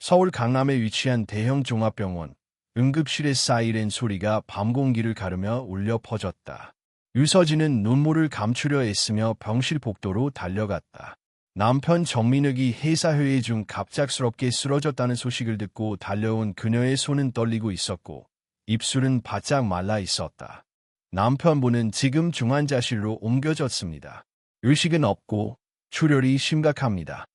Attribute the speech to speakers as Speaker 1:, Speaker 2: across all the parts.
Speaker 1: 서울 강남에 위치한 대형 종합병원 응급실의 사이렌 소리가 밤 공기를 가르며 울려 퍼졌다. 유서진은 눈물을 감추려 애쓰며 병실 복도로 달려갔다. 남편 정민혁이 회사 회의 중 갑작스럽게 쓰러졌다는 소식을 듣고 달려온 그녀의 손은 떨리고 있었고 입술은 바짝 말라 있었다. 남편분은 지금 중환자실로 옮겨졌습니다. 의식은 없고 출혈이 심각합니다.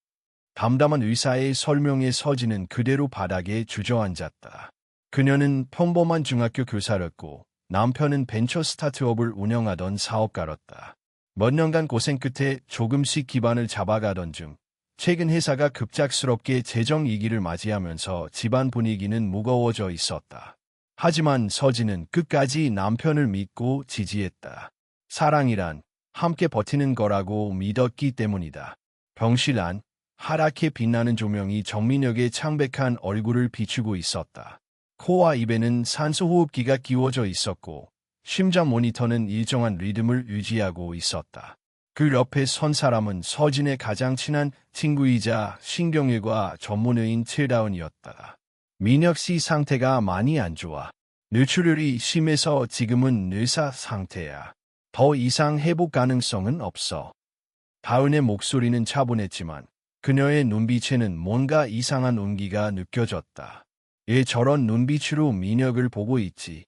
Speaker 1: 담담한 의사의 설명에 서진은 그대로 바닥에 주저앉았다. 그녀는 평범한 중학교 교사였고 남편은 벤처 스타트업을 운영하던 사업가였다. 몇 년간 고생 끝에 조금씩 기반을 잡아가던 중 최근 회사가 급작스럽게 재정 위기를 맞이하면서 집안 분위기는 무거워져 있었다. 하지만 서진은 끝까지 남편을 믿고 지지했다. 사랑이란 함께 버티는 거라고 믿었기 때문이다. 병실 안 하얗게 빛나는 조명이 정민혁의 창백한 얼굴을 비추고 있었다. 코와 입에는 산소호흡기가 끼워져 있었고 심장 모니터는 일정한 리듬을 유지하고 있었다. 그 옆에 선 사람은 서진의 가장 친한 친구이자 신경외과 전문의인 최다운이었다. 민혁 씨 상태가 많이 안 좋아. 뇌출혈이 심해서 지금은 뇌사 상태야. 더 이상 회복 가능성은 없어. 다운의 목소리는 차분했지만 그녀의 눈빛에는 뭔가 이상한 온기가 느껴졌다. 얘 저런 눈빛으로 민혁을 보고 있지.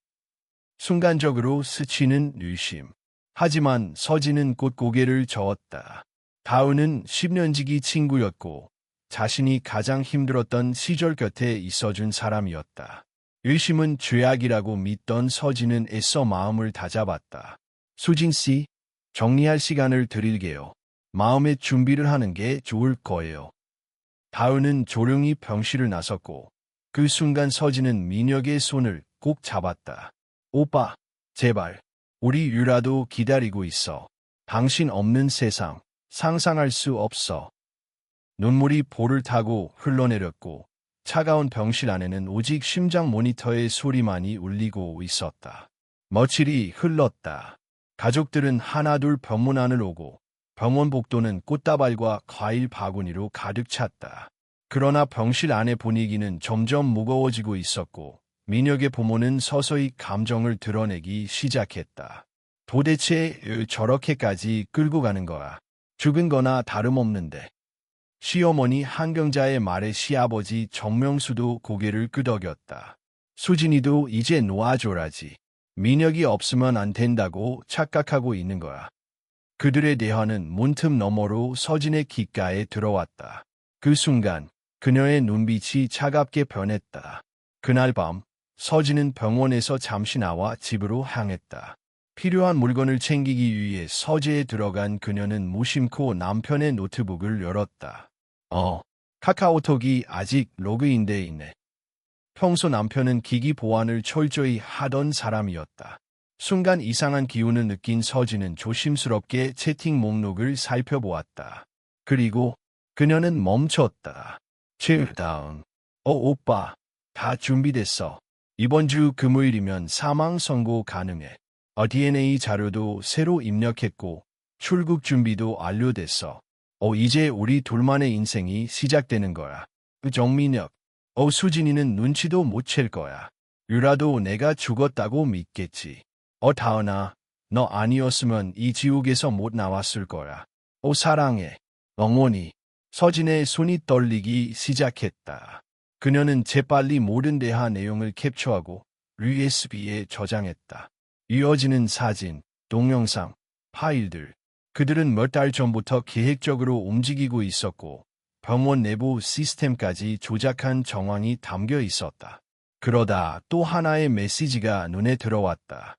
Speaker 1: 순간적으로 스치는 의심. 하지만 서진은 곧 고개를 저었다. 다운은 10년지기 친구였고 자신이 가장 힘들었던 시절 곁에 있어준 사람이었다. 의심은 죄악이라고 믿던 서진은 애써 마음을 다잡았다. 수진 씨, 정리할 시간을 드릴게요. 마음의 준비를 하는 게 좋을 거예요. 다운은 조용히 병실을 나섰고 그 순간 서진은 민혁의 손을 꼭 잡았다. 오빠, 제발. 우리 유라도 기다리고 있어. 당신 없는 세상 상상할 수 없어. 눈물이 볼을 타고 흘러내렸고 차가운 병실 안에는 오직 심장 모니터의 소리만이 울리고 있었다. 며칠이 흘렀다. 가족들은 하나둘 병문 안을 오고 병원 복도는 꽃다발과 과일 바구니로 가득 찼다. 그러나 병실 안의 분위기는 점점 무거워지고 있었고 민혁의 부모는 서서히 감정을 드러내기 시작했다. 도대체 저렇게까지 끌고 가는 거야. 죽은 거나 다름없는데. 시어머니 한경자의 말에 시아버지 정명수도 고개를 끄덕였다. 수진이도 이제 놓아줘라지. 민혁이 없으면 안 된다고 착각하고 있는 거야. 그들의 대화는 문틈 너머로 서진의 귓가에 들어왔다. 그 순간 그녀의 눈빛이 차갑게 변했다. 그날 밤 서진은 병원에서 잠시 나와 집으로 향했다. 필요한 물건을 챙기기 위해 서재에 들어간 그녀는 무심코 남편의 노트북을 열었다. 카카오톡이 아직 로그인돼 있네. 평소 남편은 기기 보안을 철저히 하던 사람이었다. 순간 이상한 기운을 느낀 서진은 조심스럽게 채팅 목록을 살펴보았다. 그리고 그녀는 멈췄다. 다운. 오빠, 다 준비됐어. 이번 주 금요일이면 사망 선고 가능해. DNA 자료도 새로 입력했고 출국 준비도 완료됐어. 이제 우리 둘만의 인생이 시작되는 거야. 정민혁. 수진이는 눈치도 못 챌 거야. 유라도 내가 죽었다고 믿겠지. 다은아, 너 아니었으면 이 지옥에서 못 나왔을 거야. 사랑해. 영원히. 서진의 손이 떨리기 시작했다. 그녀는 재빨리 모든 대화 내용을 캡처하고 USB에 저장했다. 이어지는 사진, 동영상, 파일들. 그들은 몇 달 전부터 계획적으로 움직이고 있었고 병원 내부 시스템까지 조작한 정황이 담겨 있었다. 그러다 또 하나의 메시지가 눈에 들어왔다.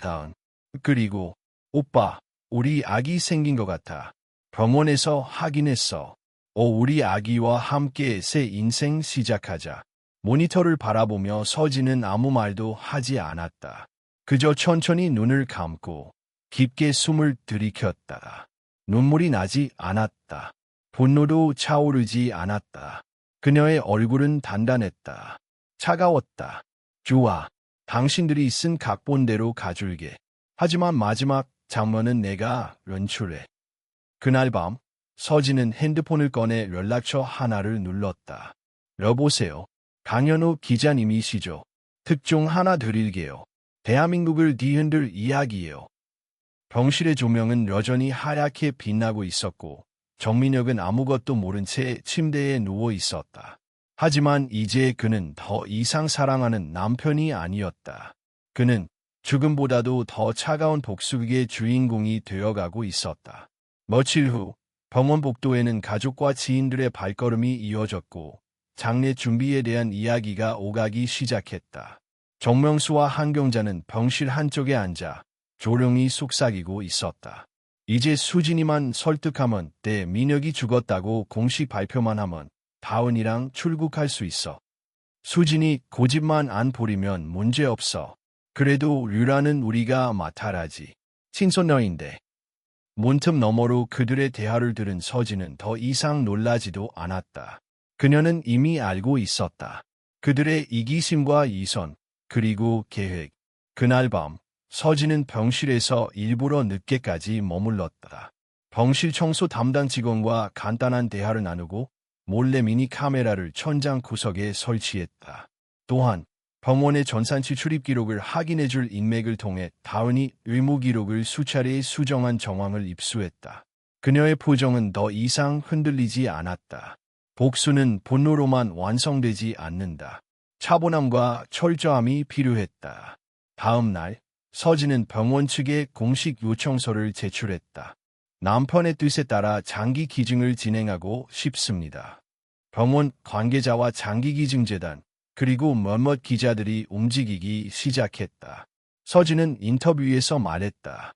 Speaker 1: 다운. 그리고 오빠, 우리 아기 생긴 것 같아. 병원에서 확인했어. 우리 아기와 함께 새 인생 시작하자. 모니터를 바라보며 서진은 아무 말도 하지 않았다. 그저 천천히 눈을 감고 깊게 숨을 들이켰다. 눈물이 나지 않았다. 분노도 차오르지 않았다. 그녀의 얼굴은 단단했다. 차가웠다. 좋아. 당신들이 쓴 각본대로 가줄게. 하지만 마지막 장면은 내가 연출해. 그날 밤 서진은 핸드폰을 꺼내 연락처 하나를 눌렀다. 여보세요. 강현우 기자님이시죠? 특종 하나 드릴게요. 대한민국을 뒤흔들 이야기예요. 병실의 조명은 여전히 하얗게 빛나고 있었고 정민혁은 아무것도 모른 채 침대에 누워 있었다. 하지만 이제 그는 더 이상 사랑하는 남편이 아니었다. 그는 죽음보다도 더 차가운 복수극의 주인공이 되어가고 있었다. 며칠 후 병원 복도에는 가족과 지인들의 발걸음이 이어졌고 장례 준비에 대한 이야기가 오가기 시작했다. 정명수와 한경자는 병실 한쪽에 앉아 조용히 속삭이고 있었다. 이제 수진이만 설득하면 때 민혁이 죽었다고 공식 발표만 하면 다은이랑 출국할 수 있어. 수진이 고집만 안 부리면 문제없어. 그래도 류라는 우리가 맡아라지. 친손녀인데. 문틈 너머로 그들의 대화를 들은 서진은 더 이상 놀라지도 않았다. 그녀는 이미 알고 있었다. 그들의 이기심과 이선, 그리고 계획. 그날 밤 서진은 병실에서 일부러 늦게까지 머물렀다. 병실 청소 담당 직원과 간단한 대화를 나누고 몰래 미니 카메라를 천장 구석에 설치했다. 또한 병원의 전산치 출입 기록을 확인해줄 인맥을 통해 다은이 의무 기록을 수차례 수정한 정황을 입수했다. 그녀의 표정은 더 이상 흔들리지 않았다. 복수는 분노로만 완성되지 않는다. 차분함과 철저함이 필요했다. 다음 날 서진은 병원 측에 공식 요청서를 제출했다. 남편의 뜻에 따라 장기 기증을 진행하고 싶습니다. 병원 관계자와 장기기증재단 그리고 몇몇 기자들이 움직이기 시작했다. 서진은 인터뷰에서 말했다.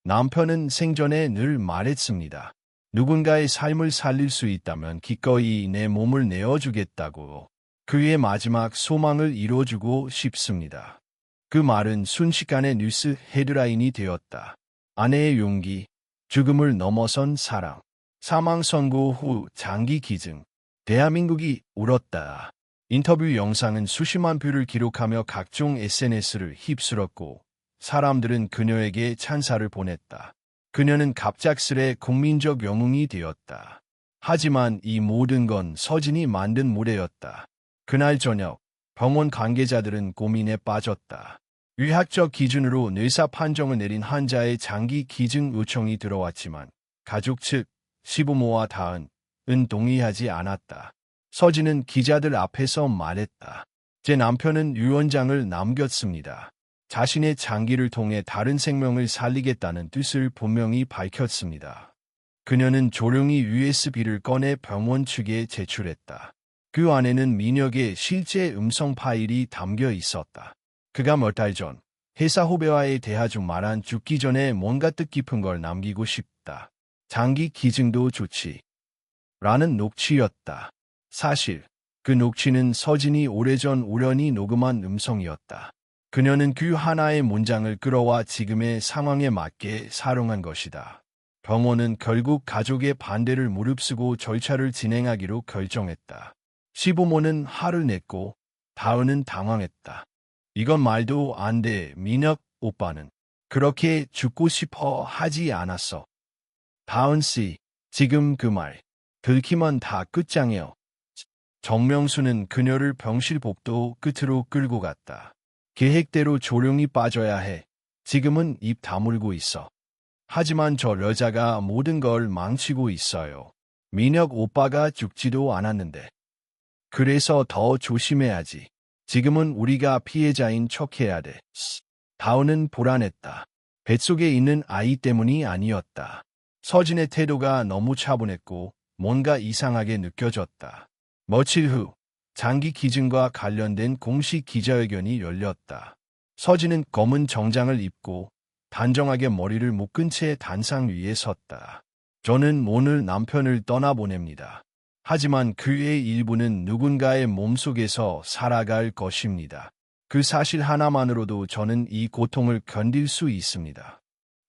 Speaker 1: 남편은 생전에 늘 말했습니다. 누군가의 삶을 살릴 수 있다면 기꺼이 내 몸을 내어주겠다고. 그의 마지막 소망을 이뤄주고 싶습니다. 그 말은 순식간에 뉴스 헤드라인이 되었다. 아내의 용기, 죽음을 넘어선 사랑, 사망 선고 후 장기 기증, 대한민국이 울었다. 인터뷰 영상은 수십만 뷰를 기록하며 각종 SNS를 휩쓸었고 사람들은 그녀에게 찬사를 보냈다. 그녀는 갑작스레 국민적 영웅이 되었다. 하지만 이 모든 건 서진이 만든 무대였다. 그날 저녁 병원 관계자들은 고민에 빠졌다. 의학적 기준으로 뇌사 판정을 내린 환자의 장기 기증 요청이 들어왔지만 가족 측, 시부모와 다은은 동의하지 않았다. 서진은 기자들 앞에서 말했다. 제 남편은 유언장을 남겼습니다. 자신의 장기를 통해 다른 생명을 살리겠다는 뜻을 분명히 밝혔습니다. 그녀는 조용히 USB를 꺼내 병원 측에 제출했다. 그 안에는 민혁의 실제 음성 파일이 담겨 있었다. 그가 몇 달 전 회사 후배와의 대화 중 말한 죽기 전에 뭔가 뜻깊은 걸 남기고 싶다. 장기 기증도 좋지. 라는 녹취였다. 사실 그 녹취는 서진이 오래전 우연히 녹음한 음성이었다. 그녀는 그 하나의 문장을 끌어와 지금의 상황에 맞게 사용한 것이다. 병원은 결국 가족의 반대를 무릅쓰고 절차를 진행하기로 결정했다. 시부모는 화를 냈고 다은은 당황했다. 이건 말도 안 돼. 민혁 오빠는 그렇게 죽고 싶어 하지 않았어. 다은 씨, 지금 그 말 들키면 다 끝장이요. 정명수는 그녀를 병실 복도 끝으로 끌고 갔다. 계획대로 조용히 빠져야 해. 지금은 입 다물고 있어. 하지만 저 여자가 모든 걸 망치고 있어요. 민혁 오빠가 죽지도 않았는데. 그래서 더 조심해야지. 지금은 우리가 피해자인 척해야 돼. 다은은 불안했다. 뱃속에 있는 아이 때문이 아니었다. 서진의 태도가 너무 차분했고 뭔가 이상하게 느껴졌다. 며칠 후 장기 기증과 관련된 공식 기자회견이 열렸다. 서진은 검은 정장을 입고 단정하게 머리를 묶은 채 단상 위에 섰다. 저는 오늘 남편을 떠나보냅니다. 하지만 그의 일부는 누군가의 몸속에서 살아갈 것입니다. 그 사실 하나만으로도 저는 이 고통을 견딜 수 있습니다.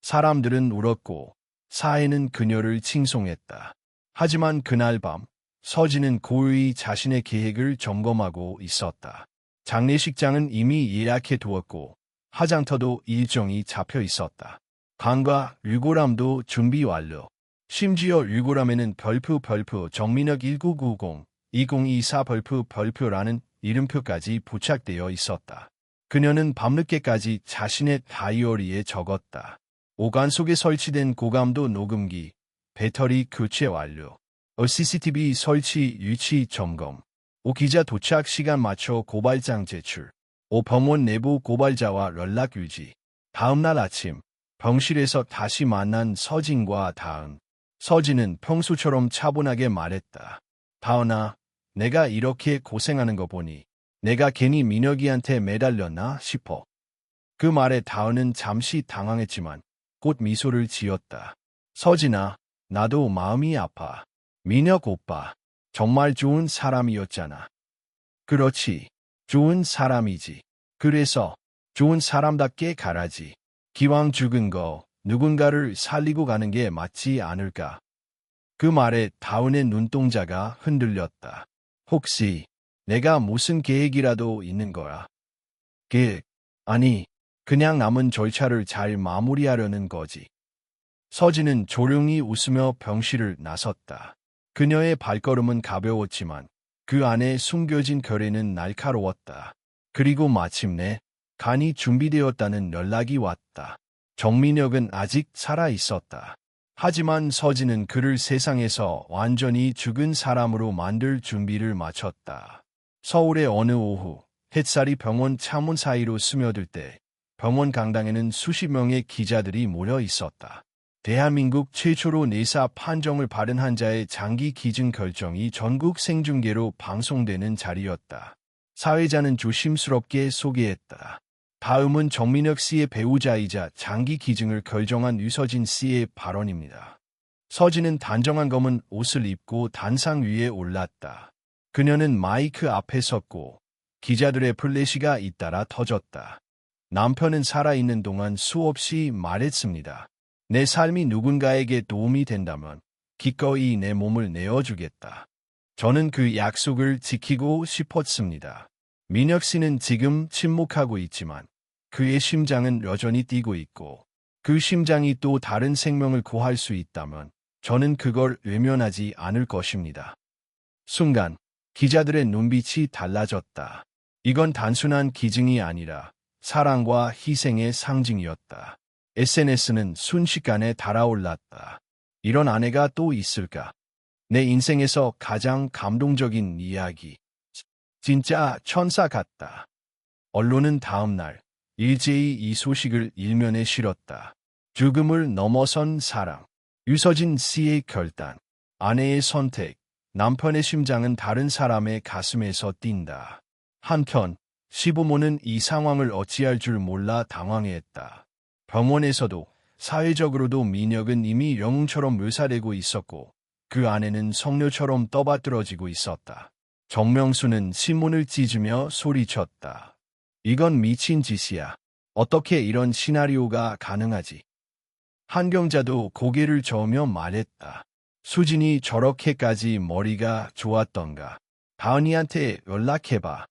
Speaker 1: 사람들은 울었고 사회는 그녀를 칭송했다. 하지만 그날 밤 서진은 고요히 자신의 계획을 점검하고 있었다. 장례식장은 이미 예약해 두었고 화장터도 일정이 잡혀 있었다. 관과 유골함도 준비 완료. 심지어 유골함에는 별표 정민혁 1990 2024 별표라는 이름표까지 부착되어 있었다. 그녀는 밤늦게까지 자신의 다이어리에 적었다. 오간 속에 설치된 고감도 녹음기, 배터리 교체 완료, CCTV 설치 위치 점검, 기자 도착 시간 맞춰 고발장 제출, 병원 내부 고발자와 연락 유지. 다음날 아침, 병실에서 다시 만난 서진과 다은. 서진은 평소처럼 차분하게 말했다. 다은아, 내가 이렇게 고생하는 거 보니 내가 괜히 민혁이한테 매달렸나 싶어. 그 말에 다은은 잠시 당황했지만 곧 미소를 지었다. 서진아, 나도 마음이 아파. 민혁 오빠, 정말 좋은 사람이었잖아. 그렇지, 좋은 사람이지. 그래서 좋은 사람답게 가라지. 기왕 죽은 거 누군가를 살리고 가는 게 맞지 않을까. 그 말에 다은의 눈동자가 흔들렸다. 혹시 내가 무슨 계획이라도 있는 거야? 계획? 아니, 그냥 남은 절차를 잘 마무리하려는 거지. 서진은 조용히 웃으며 병실을 나섰다. 그녀의 발걸음은 가벼웠지만 그 안에 숨겨진 결의는 날카로웠다. 그리고 마침내 간이 준비되었다는 연락이 왔다. 정민혁은 아직 살아 있었다. 하지만 서진은 그를 세상에서 완전히 죽은 사람으로 만들 준비를 마쳤다. 서울의 어느 오후, 햇살이 병원 창문 사이로 스며들 때 병원 강당에는 수십 명의 기자들이 모여 있었다. 대한민국 최초로 내사 판정을 받은 환자의 장기 기증 결정이 전국 생중계로 방송되는 자리였다. 사회자는 조심스럽게 소개했다. 다음은 정민혁 씨의 배우자이자 장기 기증을 결정한 유서진 씨의 발언입니다. 서진은 단정한 검은 옷을 입고 단상 위에 올랐다. 그녀는 마이크 앞에 섰고 기자들의 플래시가 잇따라 터졌다. 남편은 살아있는 동안 수없이 말했습니다. 내 삶이 누군가에게 도움이 된다면 기꺼이 내 몸을 내어주겠다. 저는 그 약속을 지키고 싶었습니다. 민혁 씨는 지금 침묵하고 있지만 그의 심장은 여전히 뛰고 있고 그 심장이 또 다른 생명을 구할 수 있다면 저는 그걸 외면하지 않을 것입니다. 순간 기자들의 눈빛이 달라졌다. 이건 단순한 기증이 아니라 사랑과 희생의 상징이었다. SNS는 순식간에 달아올랐다. 이런 아내가 또 있을까? 내 인생에서 가장 감동적인 이야기. 진짜 천사 같다. 언론은 다음 날 일제히 이 소식을 일면에 실었다. 죽음을 넘어선 사랑. 유서진 씨의 결단. 아내의 선택. 남편의 심장은 다른 사람의 가슴에서 뛴다. 한편 시부모는 이 상황을 어찌할 줄 몰라 당황해했다. 병원에서도 사회적으로도 민혁은 이미 영웅처럼 묘사되고 있었고 그 아내는 성녀처럼 떠받들어지고 있었다. 정명수는 신문을 찢으며 소리쳤다. 이건 미친 짓이야. 어떻게 이런 시나리오가 가능하지? 한경자도 고개를 저으며 말했다. 수진이 저렇게까지 머리가 좋았던가. 다은이한테 연락해봐.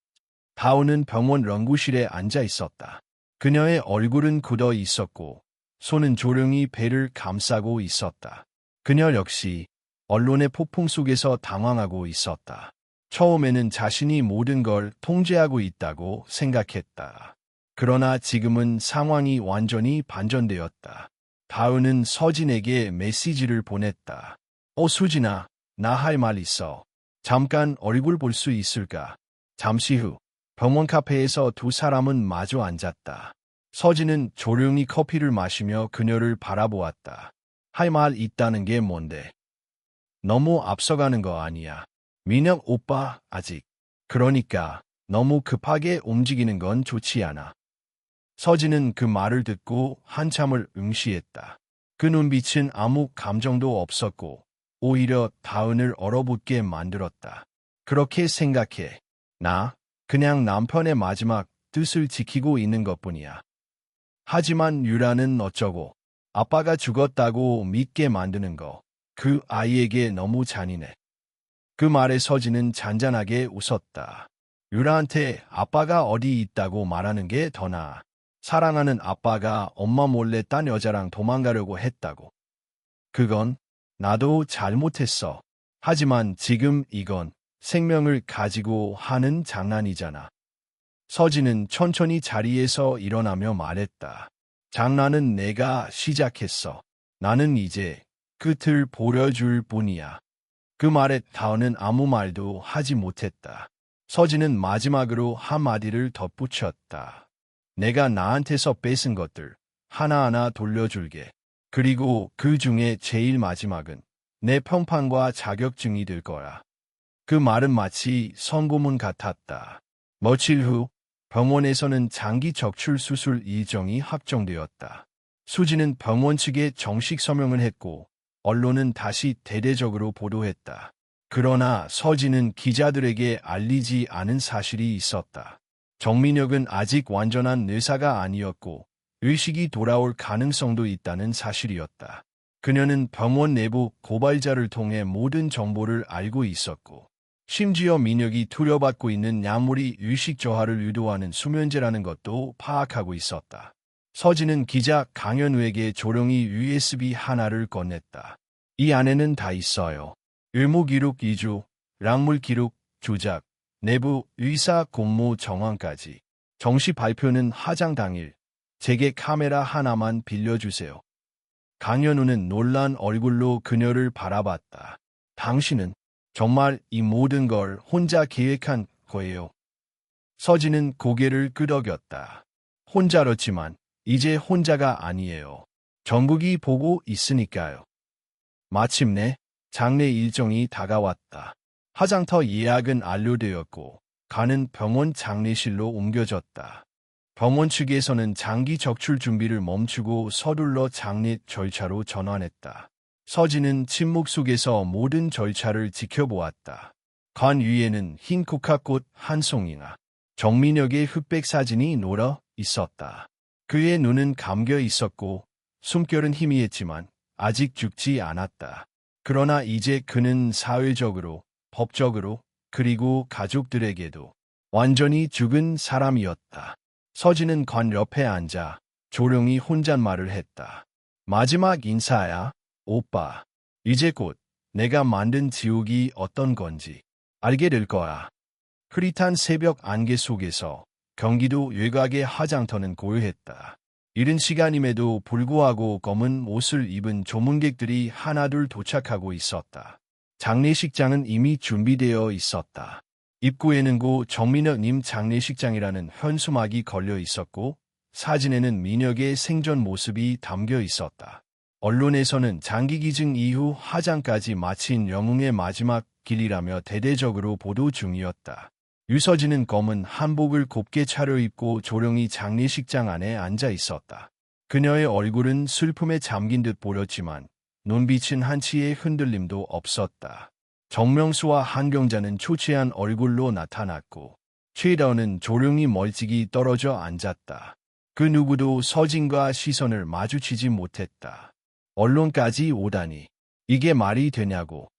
Speaker 1: 다은은 병원 연구실에 앉아 있었다. 그녀의 얼굴은 굳어 있었고 손은 조용히 배를 감싸고 있었다. 그녀 역시 언론의 폭풍 속에서 당황하고 있었다. 처음에는 자신이 모든 걸 통제하고 있다고 생각했다. 그러나 지금은 상황이 완전히 반전되었다. 다은은 서진에게 메시지를 보냈다. 수진아, 나 할 말 있어. 잠깐 얼굴 볼 수 있을까? 잠시 후 병원 카페에서 두 사람은 마주 앉았다. 서진은 조용히 커피를 마시며 그녀를 바라보았다. 할 말 있다는 게 뭔데? 너무 앞서가는 거 아니야. 민혁 오빠 아직. 그러니까 너무 급하게 움직이는 건 좋지 않아. 서진은 그 말을 듣고 한참을 응시했다. 그 눈빛은 아무 감정도 없었고 오히려 다은을 얼어붙게 만들었다. 그렇게 생각해. 나 그냥 남편의 마지막 뜻을 지키고 있는 것뿐이야. 하지만 유라는 어쩌고 아빠가 죽었다고 믿게 만드는 거. 그 아이에게 너무 잔인해. 그 말에 서진은 잔잔하게 웃었다. 유라한테 아빠가 어디 있다고 말하는 게 더 나아. 사랑하는 아빠가 엄마 몰래 딴 여자랑 도망가려고 했다고. 그건 나도 잘못했어. 하지만 지금 이건 생명을 가지고 하는 장난이잖아. 서진은 천천히 자리에서 일어나며 말했다. 장난은 내가 시작했어. 나는 이제 끝을 보여줄 뿐이야. 그 말에 다은은 아무 말도 하지 못했다. 서진은 마지막으로 한마디를 덧붙였다. 내가 나한테서 뺏은 것들 하나하나 돌려줄게. 그리고 그 중에 제일 마지막은 내 평판과 자격증이 될 거야. 그 말은 마치 선고문 같았다. 며칠 후 병원에서는 장기 적출 수술 일정이 확정되었다. 수지는 병원 측에 정식 서명을 했고 언론은 다시 대대적으로 보도했다. 그러나 서진은 기자들에게 알리지 않은 사실이 있었다. 정민혁은 아직 완전한 의사가 아니었고 의식이 돌아올 가능성도 있다는 사실이었다. 그녀는 병원 내부 고발자를 통해 모든 정보를 알고 있었고 심지어 민혁이 투여받고 있는 약물이 의식 저하를 유도하는 수면제라는 것도 파악하고 있었다. 서진은 기자 강현우에게 조용히 USB 하나를 건넸다. 이 안에는 다 있어요. 의무기록 2주, 약물기록, 조작, 내부 의사 공모 정황까지. 정시 발표는 화장 당일. 제게 카메라 하나만 빌려주세요. 강현우는 놀란 얼굴로 그녀를 바라봤다. 당신은 정말 이 모든 걸 혼자 계획한 거예요. 서진은 고개를 끄덕였다. 혼자였지만 이제 혼자가 아니에요. 전국이 보고 있으니까요. 마침내 장례 일정이 다가왔다. 화장터 예약은 완료되었고 가는 병원 장례실로 옮겨졌다. 병원 측에서는 장기 적출 준비를 멈추고 서둘러 장례 절차로 전환했다. 서진은 침묵 속에서 모든 절차를 지켜보았다. 관 위에는 흰 국화꽃 한 송이나 정민혁의 흑백 사진이 놓여 있었다. 그의 눈은 감겨 있었고 숨결은 희미했지만 아직 죽지 않았다. 그러나 이제 그는 사회적으로, 법적으로, 그리고 가족들에게도 완전히 죽은 사람이었다. 서진은 관 옆에 앉아 조용히 혼잣말을 했다. 마지막 인사야, 오빠. 이제 곧 내가 만든 지옥이 어떤 건지 알게 될 거야. 흐릿한 새벽 안개 속에서 경기도 외곽의 화장터는 고요했다. 이른 시간임에도 불구하고 검은 옷을 입은 조문객들이 하나둘 도착하고 있었다. 장례식장은 이미 준비되어 있었다. 입구에는 고 정민혁님 장례식장이라는 현수막이 걸려 있었고 사진에는 민혁의 생전 모습이 담겨 있었다. 언론에서는 장기 기증 이후 화장까지 마친 영웅의 마지막 길이라며 대대적으로 보도 중이었다. 유서진은 검은 한복을 곱게 차려입고 조용히 장례식장 안에 앉아 있었다. 그녀의 얼굴은 슬픔에 잠긴 듯 보였지만 눈빛은 한치의 흔들림도 없었다. 정명수와 한경자는 초췌한 얼굴로 나타났고 최다은은 조용히 멀찍이 떨어져 앉았다. 그 누구도 서진과 시선을 마주치지 못했다. 언론까지 오다니 이게 말이 되냐고.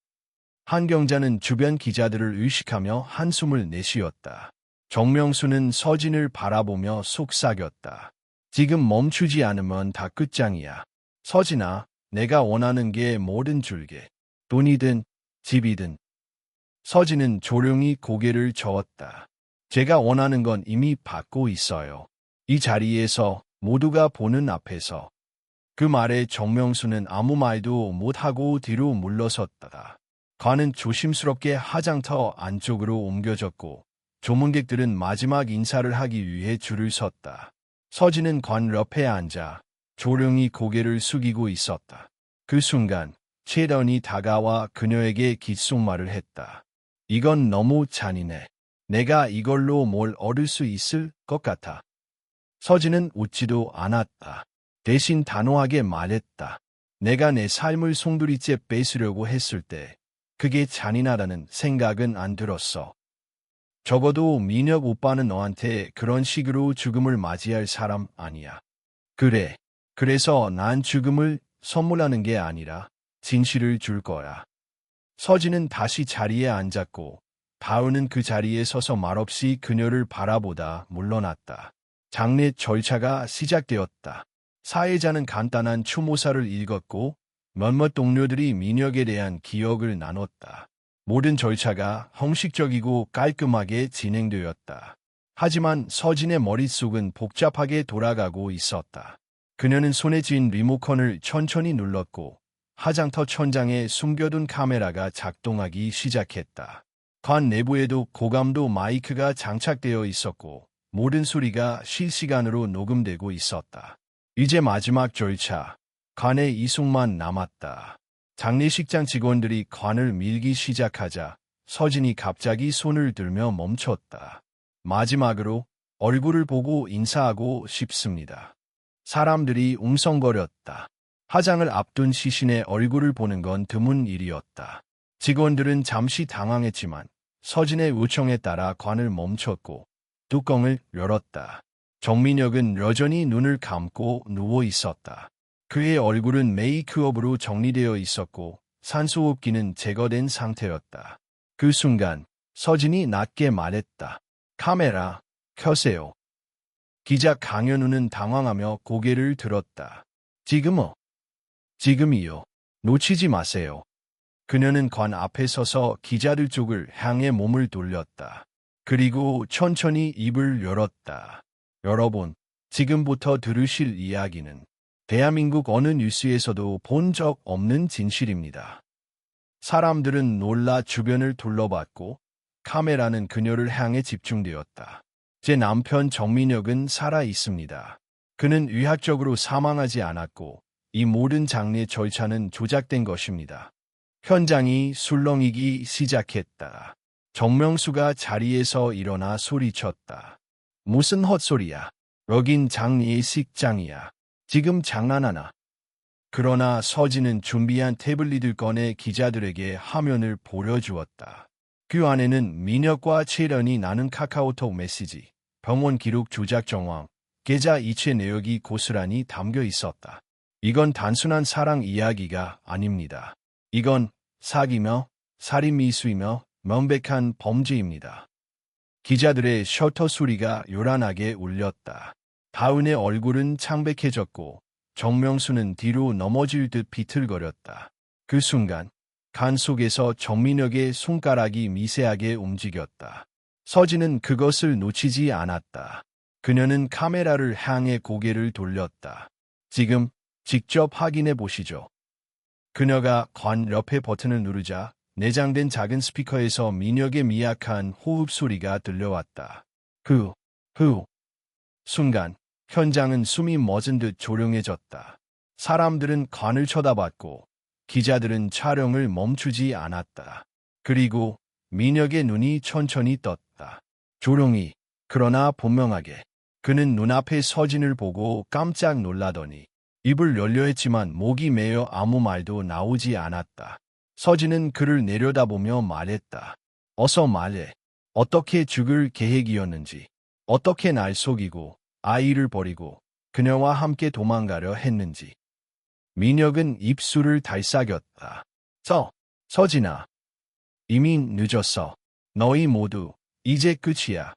Speaker 1: 한경자는 주변 기자들을 의식하며 한숨을 내쉬었다. 정명수는 서진을 바라보며 속삭였다. 지금 멈추지 않으면 다 끝장이야. 서진아, 내가 원하는 게 뭐든 줄게. 돈이든 집이든. 서진은 조용히 고개를 저었다. 제가 원하는 건 이미 받고 있어요. 이 자리에서 모두가 보는 앞에서. 그 말에 정명수는 아무 말도 못하고 뒤로 물러섰다. 관은 조심스럽게 화장터 안쪽으로 옮겨졌고 조문객들은 마지막 인사를 하기 위해 줄을 섰다. 서진은 관 옆에 앉아 조용히 고개를 숙이고 있었다. 그 순간 최다은이 다가와 그녀에게 귓속말을 했다. 이건 너무 잔인해. 내가 이걸로 뭘 얻을 수 있을 것 같아. 서진은 웃지도 않았다. 대신 단호하게 말했다. 내가 내 삶을 송두리째 뺏으려고 했을 때 그게 잔인하다는 생각은 안 들었어. 적어도 민혁 오빠는 너한테 그런 식으로 죽음을 맞이할 사람 아니야. 그래. 그래서 난 죽음을 선물하는 게 아니라 진실을 줄 거야. 서진은 다시 자리에 앉았고 다은은 그 자리에 서서 말없이 그녀를 바라보다 물러났다. 장례 절차가 시작되었다. 사회자는 간단한 추모사를 읽었고 몇몇 동료들이 민혁에 대한 기억을 나눴다. 모든 절차가 형식적이고 깔끔하게 진행되었다. 하지만 서진의 머릿속은 복잡하게 돌아가고 있었다. 그녀는 손에 쥔 리모컨을 천천히 눌렀고 화장터 천장에 숨겨둔 카메라가 작동하기 시작했다. 관 내부에도 고감도 마이크가 장착되어 있었고 모든 소리가 실시간으로 녹음되고 있었다. 이제 마지막 절차, 관의 이송만 남았다. 장례식장 직원들이 관을 밀기 시작하자 서진이 갑자기 손을 들며 멈췄다. 마지막으로 얼굴을 보고 인사하고 싶습니다. 사람들이 웅성거렸다. 화장을 앞둔 시신의 얼굴을 보는 건 드문 일이었다. 직원들은 잠시 당황했지만 서진의 요청에 따라 관을 멈췄고 뚜껑을 열었다. 정민혁은 여전히 눈을 감고 누워 있었다. 그의 얼굴은 메이크업으로 정리되어 있었고 산소호흡기는 제거된 상태였다. 그 순간 서진이 낮게 말했다. 카메라 켜세요. 기자 강현우는 당황하며 고개를 들었다. 지금요? 지금이요. 놓치지 마세요. 그녀는 관 앞에 서서 기자들 쪽을 향해 몸을 돌렸다. 그리고 천천히 입을 열었다. 여러분, 지금부터 들으실 이야기는 대한민국 어느 뉴스에서도 본 적 없는 진실입니다. 사람들은 놀라 주변을 둘러봤고 카메라는 그녀를 향해 집중되었다. 제 남편 정민혁은 살아 있습니다. 그는 의학적으로 사망하지 않았고 이 모든 장례 절차는 조작된 것입니다. 현장이 술렁이기 시작했다. 정명수가 자리에서 일어나 소리쳤다. 무슨 헛소리야. 여긴 장례식장이야. 지금 장난하나. 그러나 서진은 준비한 태블릿을 꺼내 기자들에게 화면을 보여주었다. 그 안에는 민혁과 채련이 나눈 카카오톡 메시지, 병원 기록 조작 정황, 계좌 이체 내역이 고스란히 담겨 있었다. 이건 단순한 사랑 이야기가 아닙니다. 이건 사기며 살인미수이며 명백한 범죄입니다. 기자들의 셔터 소리가 요란하게 울렸다. 다은의 얼굴은 창백해졌고 정명수는 뒤로 넘어질 듯 비틀거렸다. 그 순간 간 속에서 정민혁의 손가락이 미세하게 움직였다. 서진은 그것을 놓치지 않았다. 그녀는 카메라를 향해 고개를 돌렸다. 지금 직접 확인해 보시죠. 그녀가 관 옆에 버튼을 누르자 내장된 작은 스피커에서 민혁의 미약한 호흡 소리가 들려왔다. 후. 순간 현장은 숨이 멎은 듯 조용해졌다. 사람들은 관을 쳐다봤고 기자들은 촬영을 멈추지 않았다. 그리고 민혁의 눈이 천천히 떴다. 조용히, 그러나 분명하게. 그는 눈앞의 서진을 보고 깜짝 놀라더니 입을 열려 했지만 목이 메어 아무 말도 나오지 않았다. 서진은 그를 내려다보며 말했다. 어서 말해. 어떻게 죽을 계획이었는지, 어떻게 날 속이고 아이를 버리고 그녀와 함께 도망가려 했는지. 민혁은 입술을 달싹였다. 서진아. 이미 늦었어. 너희 모두 이제 끝이야.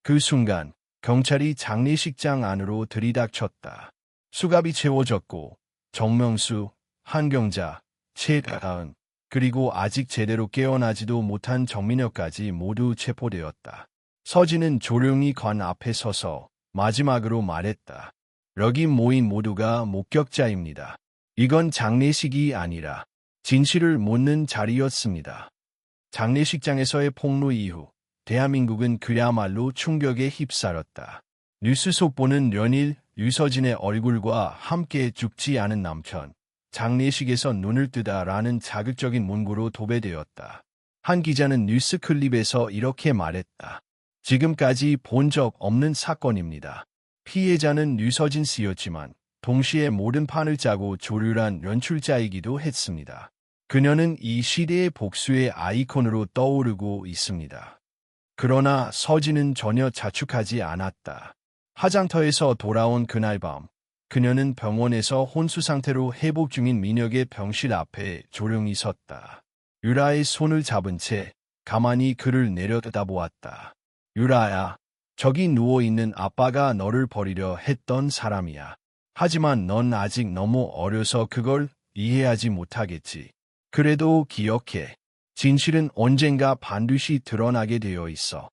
Speaker 1: 그 순간 경찰이 장례식장 안으로 들이닥쳤다. 수갑이 채워졌고 정명수, 한경자, 최다은, 그리고 아직 제대로 깨어나지도 못한 정민혁까지 모두 체포되었다. 서진은 조용히 관 앞에 서서 마지막으로 말했다. 여기 모인 모두가 목격자입니다. 이건 장례식이 아니라 진실을 묻는 자리였습니다. 장례식장에서의 폭로 이후 대한민국은 그야말로 충격에 휩싸였다. 뉴스 속보는 연일 유서진의 얼굴과 함께 죽지 않은 남편, 장례식에서 눈을 뜨다라는 자극적인 문구로 도배되었다. 한 기자는 뉴스 클립에서 이렇게 말했다. 지금까지 본 적 없는 사건입니다. 피해자는 유서진 씨였지만 동시에 모든 판을 짜고 조류란 연출자이기도 했습니다. 그녀는 이 시대의 복수의 아이콘으로 떠오르고 있습니다. 그러나 서진은 전혀 자축하지 않았다. 화장터에서 돌아온 그날 밤, 그녀는 병원에서 혼수 상태로 회복 중인 민혁의 병실 앞에 조용히 섰다. 유라의 손을 잡은 채 가만히 그를 내려다보았다. 유라야, 저기 누워있는 아빠가 너를 버리려 했던 사람이야. 하지만 넌 아직 너무 어려서 그걸 이해하지 못하겠지. 그래도 기억해. 진실은 언젠가 반드시 드러나게 되어 있어.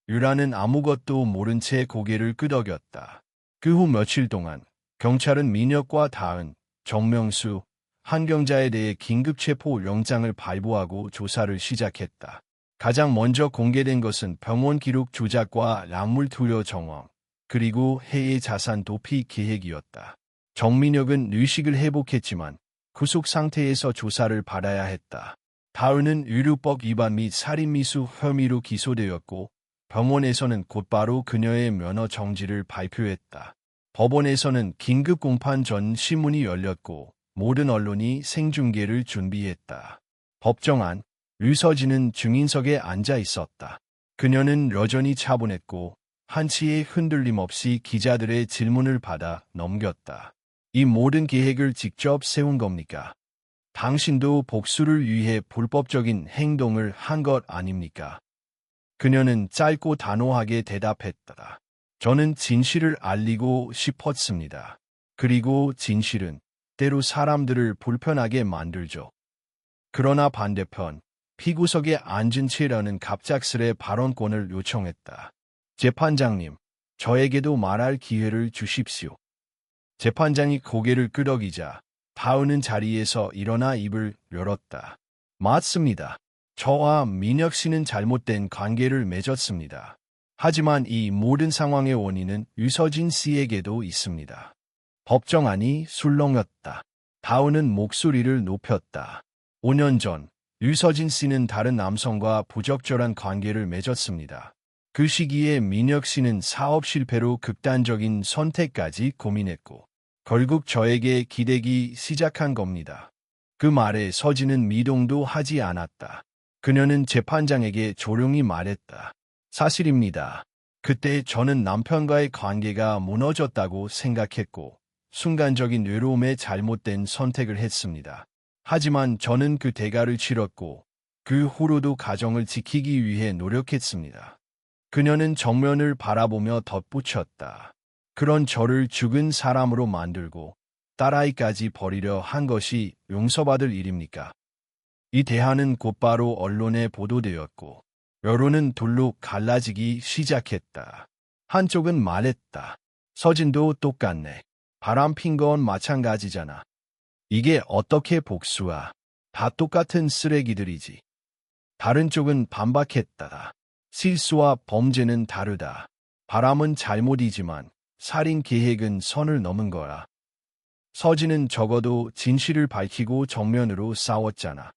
Speaker 1: 유라는 아무것도 모른 채 고개를 끄덕였다. 그 후 며칠 동안 경찰은 민혁과 다은, 정명수, 한경자에 대해 긴급 체포 영장을 발부하고 조사를 시작했다. 가장 먼저 공개된 것은 병원 기록 조작과 약물 투여 정황, 그리고 해외 자산 도피 계획이었다. 정민혁은 의식을 회복했지만 구속 상태에서 조사를 받아야 했다. 다은은 의료법 위반 및 살인미수 혐의로 기소되었고 병원에서는 곧바로 그녀의 면허 정지를 발표했다. 법원에서는 긴급 공판 전 신문이 열렸고 모든 언론이 생중계를 준비했다. 법정 안, 류서진은 증인석에 앉아 있었다. 그녀는 여전히 차분했고 한치의 흔들림 없이 기자들의 질문을 받아 넘겼다. 이 모든 계획을 직접 세운 겁니까? 당신도 복수를 위해 불법적인 행동을 한 것 아닙니까? 그녀는 짧고 단호하게 대답했다. 저는 진실을 알리고 싶었습니다. 그리고 진실은 때로 사람들을 불편하게 만들죠. 그러나 반대편, 피구석에 앉은 채라는 갑작스레 발언권을 요청했다. 재판장님, 저에게도 말할 기회를 주십시오. 재판장이 고개를 끄덕이자 다은은 자리에서 일어나 입을 열었다. 맞습니다. 저와 민혁 씨는 잘못된 관계를 맺었습니다. 하지만 이 모든 상황의 원인은 유서진 씨에게도 있습니다. 법정안이 술렁였다. 다은은 목소리를 높였다. 5년 전 유서진 씨는 다른 남성과 부적절한 관계를 맺었습니다. 그 시기에 민혁 씨는 사업 실패로 극단적인 선택까지 고민했고 결국 저에게 기대기 시작한 겁니다. 그 말에 서진은 미동도 하지 않았다. 그녀는 재판장에게 조용히 말했다. 사실입니다. 그때 저는 남편과의 관계가 무너졌다고 생각했고 순간적인 외로움에 잘못된 선택을 했습니다. 하지만 저는 그 대가를 치렀고 그 후로도 가정을 지키기 위해 노력했습니다. 그녀는 정면을 바라보며 덧붙였다. 그런 저를 죽은 사람으로 만들고 딸아이까지 버리려 한 것이 용서받을 일입니까? 이 대화는 곧바로 언론에 보도되었고 여론은 둘로 갈라지기 시작했다. 한쪽은 말했다. 서진도 똑같네. 바람핀 건 마찬가지잖아. 이게 어떻게 복수야? 다 똑같은 쓰레기들이지. 다른 쪽은 반박했다. 실수와 범죄는 다르다. 바람은 잘못이지만 살인 계획은 선을 넘은 거야. 서진은 적어도 진실을 밝히고 정면으로 싸웠잖아.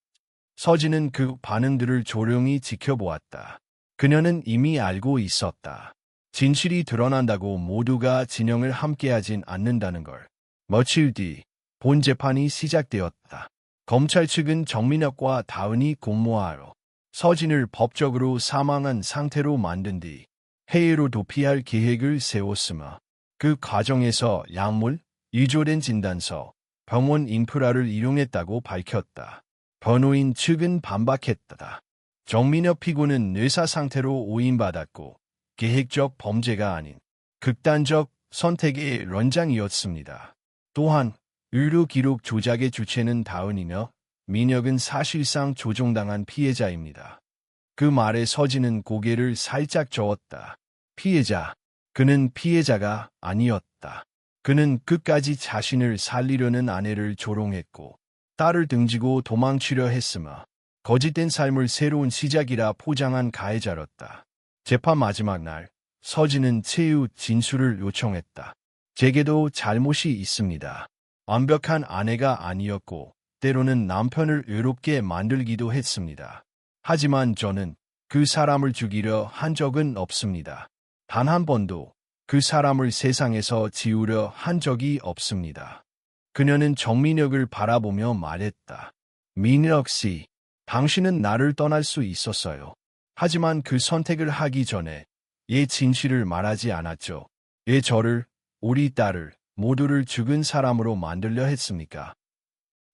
Speaker 1: 서진은 그 반응들을 조용히 지켜보았다. 그녀는 이미 알고 있었다. 진실이 드러난다고 모두가 진영을 함께하진 않는다는 걸. 며칠 뒤 본 재판이 시작되었다. 검찰 측은 정민혁과 다은이 공모하여 서진을 법적으로 사망한 상태로 만든 뒤 해외로 도피할 계획을 세웠으며 그 과정에서 약물, 위조된 진단서, 병원 인프라를 이용했다고 밝혔다. 변호인 측은 반박했다. 정민혁 피고는 뇌사 상태로 오인받았고 계획적 범죄가 아닌 극단적 선택의 런장이었습니다. 또한 의료 기록 조작의 주체는 다은이며 민혁은 사실상 조종당한 피해자입니다. 그 말에 서진은 고개를 살짝 저었다. 피해자. 그는 피해자가 아니었다. 그는 끝까지 자신을 살리려는 아내를 조롱했고 딸을 등지고 도망치려 했으며 거짓된 삶을 새로운 시작이라 포장한 가해자였다. 재판 마지막 날 서진은 최후 진술을 요청했다. 제게도 잘못이 있습니다. 완벽한 아내가 아니었고 때로는 남편을 외롭게 만들기도 했습니다. 하지만 저는 그 사람을 죽이려 한 적은 없습니다. 단 한 번도 그 사람을 세상에서 지우려 한 적이 없습니다. 그녀는 정민혁을 바라보며 말했다. 민혁 씨, 당신은 나를 떠날 수 있었어요. 하지만 그 선택을 하기 전에 예 진실을 말하지 않았죠. 예 저를, 우리 딸을, 모두를 죽은 사람으로 만들려 했습니까?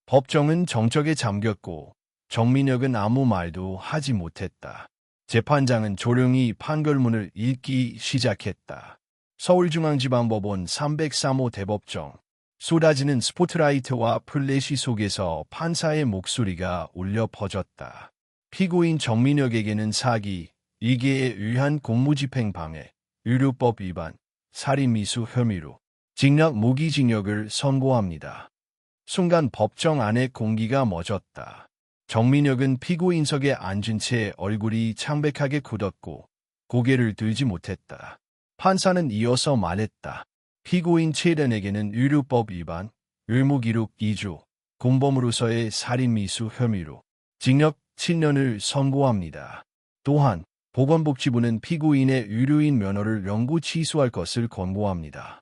Speaker 1: 법정은 정적에 잠겼고 정민혁은 아무 말도 하지 못했다. 재판장은 조용히 판결문을 읽기 시작했다. 서울중앙지방법원 303호 대법정. 쏟아지는 스포트라이트와 플래시 속에서 판사의 목소리가 울려 퍼졌다. 피고인 정민혁에게는 사기, 이계에 의한 공무집행 방해, 의료법 위반, 살인미수 혐의로 징역 무기징역을 선고합니다. 순간 법정 안의 공기가 멎었다. 정민혁은 피고인석에 앉은 채 얼굴이 창백하게 굳었고 고개를 들지 못했다. 판사는 이어서 말했다. 피고인 최단에게는 의료법 위반, 의무기록 2조, 공범으로서의 살인미수 혐의로 징역 7년을 선고합니다. 또한 보건복지부는 피고인의 의료인 면허를 영구 취소할 것을 권고합니다.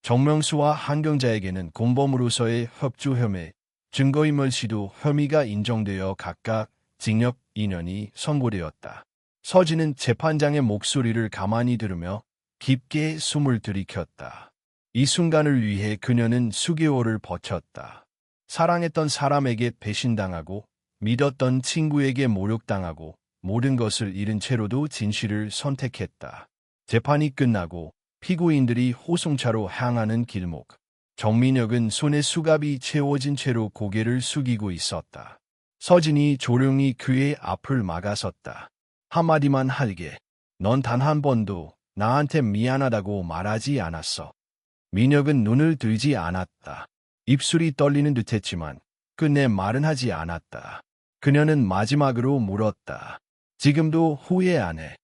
Speaker 1: 정명수와 한경자에게는 공범으로서의 협조 혐의, 증거인멸 시도 혐의가 인정되어 각각 징역 2년이 선고되었다. 서진은 재판장의 목소리를 가만히 들으며 깊게 숨을 들이켰다. 이 순간을 위해 그녀는 수개월을 버텼다. 사랑했던 사람에게 배신당하고 믿었던 친구에게 모욕당하고 모든 것을 잃은 채로도 진실을 선택했다. 재판이 끝나고 피고인들이 호송차로 향하는 길목. 정민혁은 손에 수갑이 채워진 채로 고개를 숙이고 있었다. 서진이 조용히 그의 앞을 막아섰다. 한마디만 할게. 넌 단 한 번도 나한테 미안하다고 말하지 않았어. 민혁은 눈을 들지 않았다. 입술이 떨리는 듯했지만 끝내 말은 하지 않았다. 그녀는 마지막으로 물었다. 지금도 후회 안 해?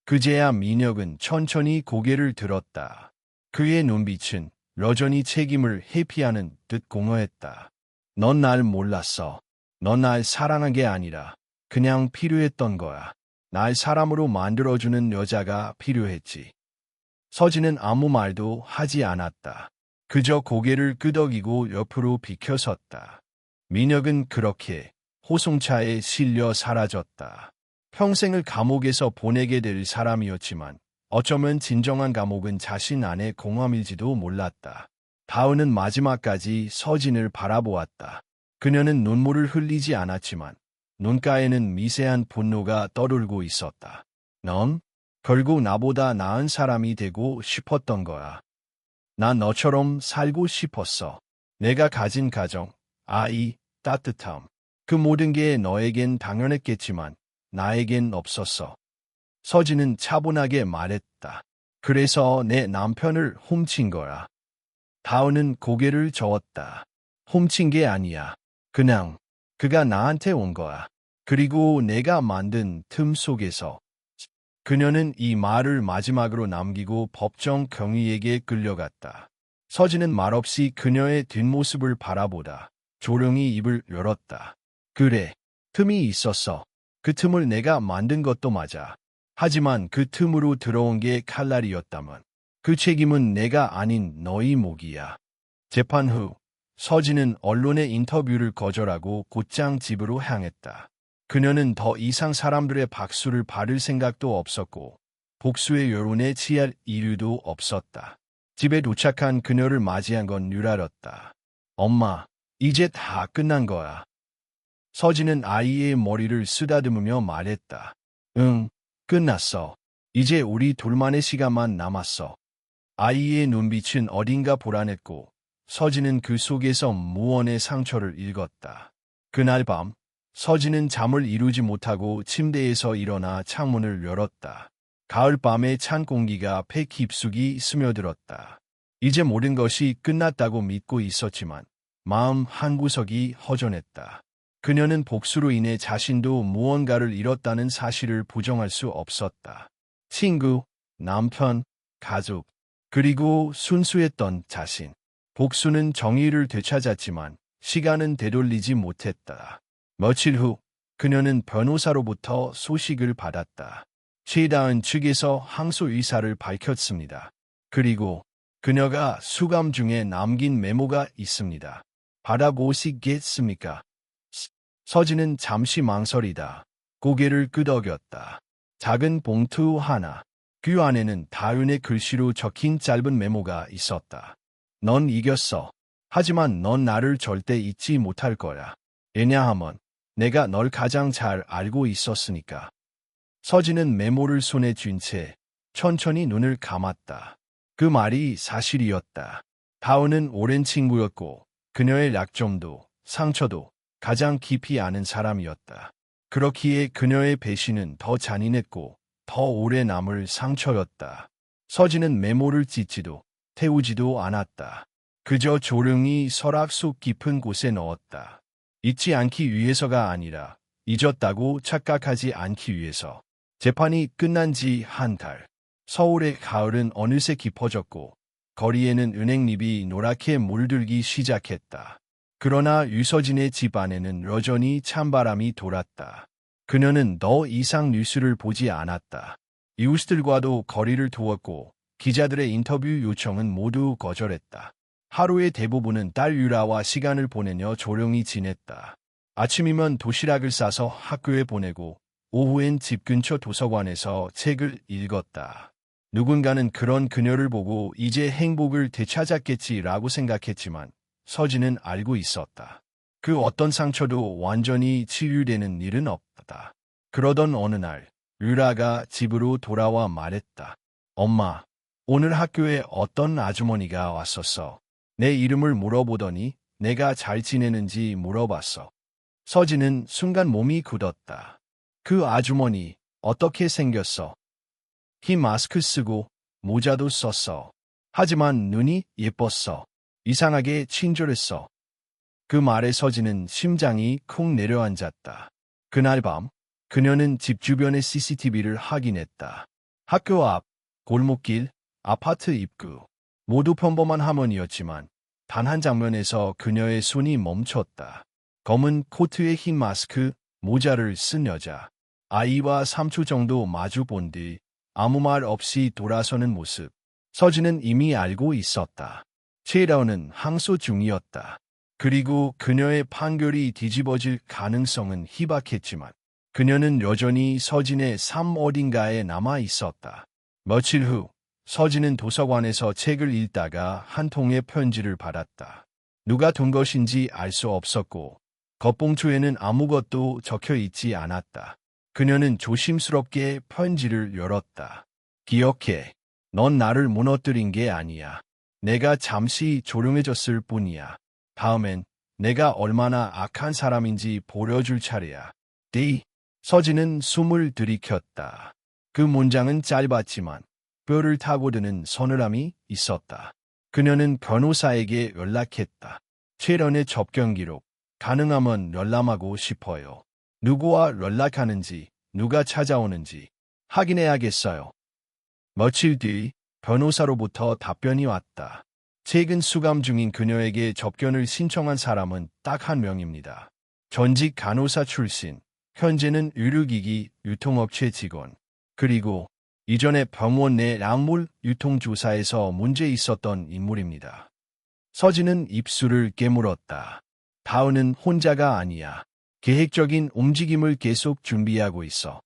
Speaker 1: 그제야 민혁은 천천히 고개를 들었다. 그의 눈빛은 여전히 책임을 회피하는 듯 공허했다. 넌 날 몰랐어. 넌 날 사랑한 게 아니라 그냥 필요했던 거야. 날 사람으로 만들어주는 여자가 필요했지. 서진은 아무 말도 하지 않았다. 그저 고개를 끄덕이고 옆으로 비켜섰다. 민혁은 그렇게 호송차에 실려 사라졌다. 평생을 감옥에서 보내게 될 사람이었지만 어쩌면 진정한 감옥은 자신 안의 공허일지도 몰랐다. 다은은 마지막까지 서진을 바라보았다. 그녀는 눈물을 흘리지 않았지만 눈가에는 미세한 분노가 떠돌고 있었다. 넌 결국 나보다 나은 사람이 되고 싶었던 거야. 난 너처럼 살고 싶었어. 내가 가진 가정, 아이, 따뜻함. 그 모든 게 너에겐 당연했겠지만 나에겐 없었어. 서진은 차분하게 말했다. 그래서 내 남편을 훔친 거야. 다은은 고개를 저었다. 훔친 게 아니야. 그냥 그가 나한테 온 거야. 그리고 내가 만든 틈 속에서. 그녀는 이 말을 마지막으로 남기고 법정 경위에게 끌려갔다. 서진은 말없이 그녀의 뒷모습을 바라보다 조용히 입을 열었다. 그래, 틈이 있었어. 그 틈을 내가 만든 것도 맞아. 하지만 그 틈으로 들어온 게 칼날이었다면 그 책임은 내가 아닌 너희 몫이야. 재판 후 서진은 언론의 인터뷰를 거절하고 곧장 집으로 향했다. 그녀는 더 이상 사람들의 박수를 받을 생각도 없었고 복수의 여론에 취할 이유도 없었다. 집에 도착한 그녀를 맞이한 건 유라였다. 엄마, 이제 다 끝난 거야. 서진은 아이의 머리를 쓰다듬으며 말했다. 응, 끝났어. 이제 우리 둘만의 시간만 남았어. 아이의 눈빛은 어딘가 불안했고 서진은 그 속에서 무언의 상처를 읽었다. 그날 밤 서진은 잠을 이루지 못하고 침대에서 일어나 창문을 열었다. 가을밤의 찬 공기가 폐 깊숙이 스며들었다. 이제 모든 것이 끝났다고 믿고 있었지만 마음 한구석이 허전했다. 그녀는 복수로 인해 자신도 무언가를 잃었다는 사실을 부정할 수 없었다. 친구, 남편, 가족, 그리고 순수했던 자신. 복수는 정의를 되찾았지만 시간은 되돌리지 못했다. 며칠 후 그녀는 변호사로부터 소식을 받았다. 최다은 측에서 항소 의사를 밝혔습니다. 그리고 그녀가 수감 중에 남긴 메모가 있습니다. 받아보시겠습니까? 서진은 잠시 망설이다 고개를 끄덕였다. 작은 봉투 하나. 그 안에는 다은의 글씨로 적힌 짧은 메모가 있었다. 넌 이겼어. 하지만 넌 나를 절대 잊지 못할 거야. 왜냐하면 내가 널 가장 잘 알고 있었으니까. 서진은 메모를 손에 쥔 채 천천히 눈을 감았다. 그 말이 사실이었다. 다은은 오랜 친구였고 그녀의 약점도 상처도 가장 깊이 아는 사람이었다. 그렇기에 그녀의 배신은 더 잔인했고 더 오래 남을 상처였다. 서진은 메모를 찢지도 태우지도 않았다. 그저 조용히 서랍 속 깊은 곳에 넣었다. 잊지 않기 위해서가 아니라 잊었다고 착각하지 않기 위해서. 재판이 끝난 지 한 달. 서울의 가을은 어느새 깊어졌고 거리에는 은행잎이 노랗게 물들기 시작했다. 그러나 유서진의 집 안에는 여전히 찬바람이 돌았다. 그녀는 더 이상 뉴스를 보지 않았다. 이웃들과도 거리를 두었고 기자들의 인터뷰 요청은 모두 거절했다. 하루의 대부분은 딸 유라와 시간을 보내며 조용히 지냈다. 아침이면 도시락을 싸서 학교에 보내고 오후엔 집 근처 도서관에서 책을 읽었다. 누군가는 그런 그녀를 보고 이제 행복을 되찾았겠지라고 생각했지만 서진은 알고 있었다. 그 어떤 상처도 완전히 치유되는 일은 없다. 그러던 어느 날 유라가 집으로 돌아와 말했다. 엄마, 오늘 학교에 어떤 아주머니가 왔었어. 내 이름을 물어보더니 내가 잘 지내는지 물어봤어. 서진은 순간 몸이 굳었다. 그 아주머니 어떻게 생겼어? 흰 마스크 쓰고 모자도 썼어. 하지만 눈이 예뻤어. 이상하게 친절했어. 그 말에 서진은 심장이 쿵 내려앉았다. 그날 밤 그녀는 집 주변의 CCTV를 확인했다. 학교 앞, 골목길, 아파트 입구 모두 평범한 화면이었지만 단 한 장면에서 그녀의 손이 멈췄다. 검은 코트에 흰 마스크, 모자를 쓴 여자. 아이와 3초 정도 마주 본 뒤 아무 말 없이 돌아서는 모습. 서진은 이미 알고 있었다. 최라운은 항소 중이었다. 그리고 그녀의 판결이 뒤집어질 가능성은 희박했지만 그녀는 여전히 서진의 삶 어딘가에 남아 있었다. 며칠 후 서진은 도서관에서 책을 읽다가 한 통의 편지를 받았다. 누가 둔 것인지 알 수 없었고 겉봉투에는 아무것도 적혀 있지 않았다. 그녀는 조심스럽게 편지를 열었다. 기억해. 넌 나를 무너뜨린 게 아니야. 내가 잠시 조용해졌을 뿐이야. 다음엔 내가 얼마나 악한 사람인지 보여줄 차례야. D. 서진은 숨을 들이켰다. 그 문장은 짧았지만 뼈를 타고 드는 서늘함이 있었다. 그녀는 변호사에게 연락했다. 최련의 접견 기록, 가능하면 열람하고 싶어요. 누구와 연락하는지, 누가 찾아오는지 확인해야겠어요. 며칠 뒤 변호사로부터 답변이 왔다. 최근 수감 중인 그녀에게 접견을 신청한 사람은 딱 한 명입니다. 전직 간호사 출신, 현재는 의료기기 유통업체 직원, 그리고 이전에 병원 내 약물 유통조사에서 문제 있었던 인물입니다. 서진은 입술을 깨물었다. 다은은 혼자가 아니야. 계획적인 움직임을 계속 준비하고 있어.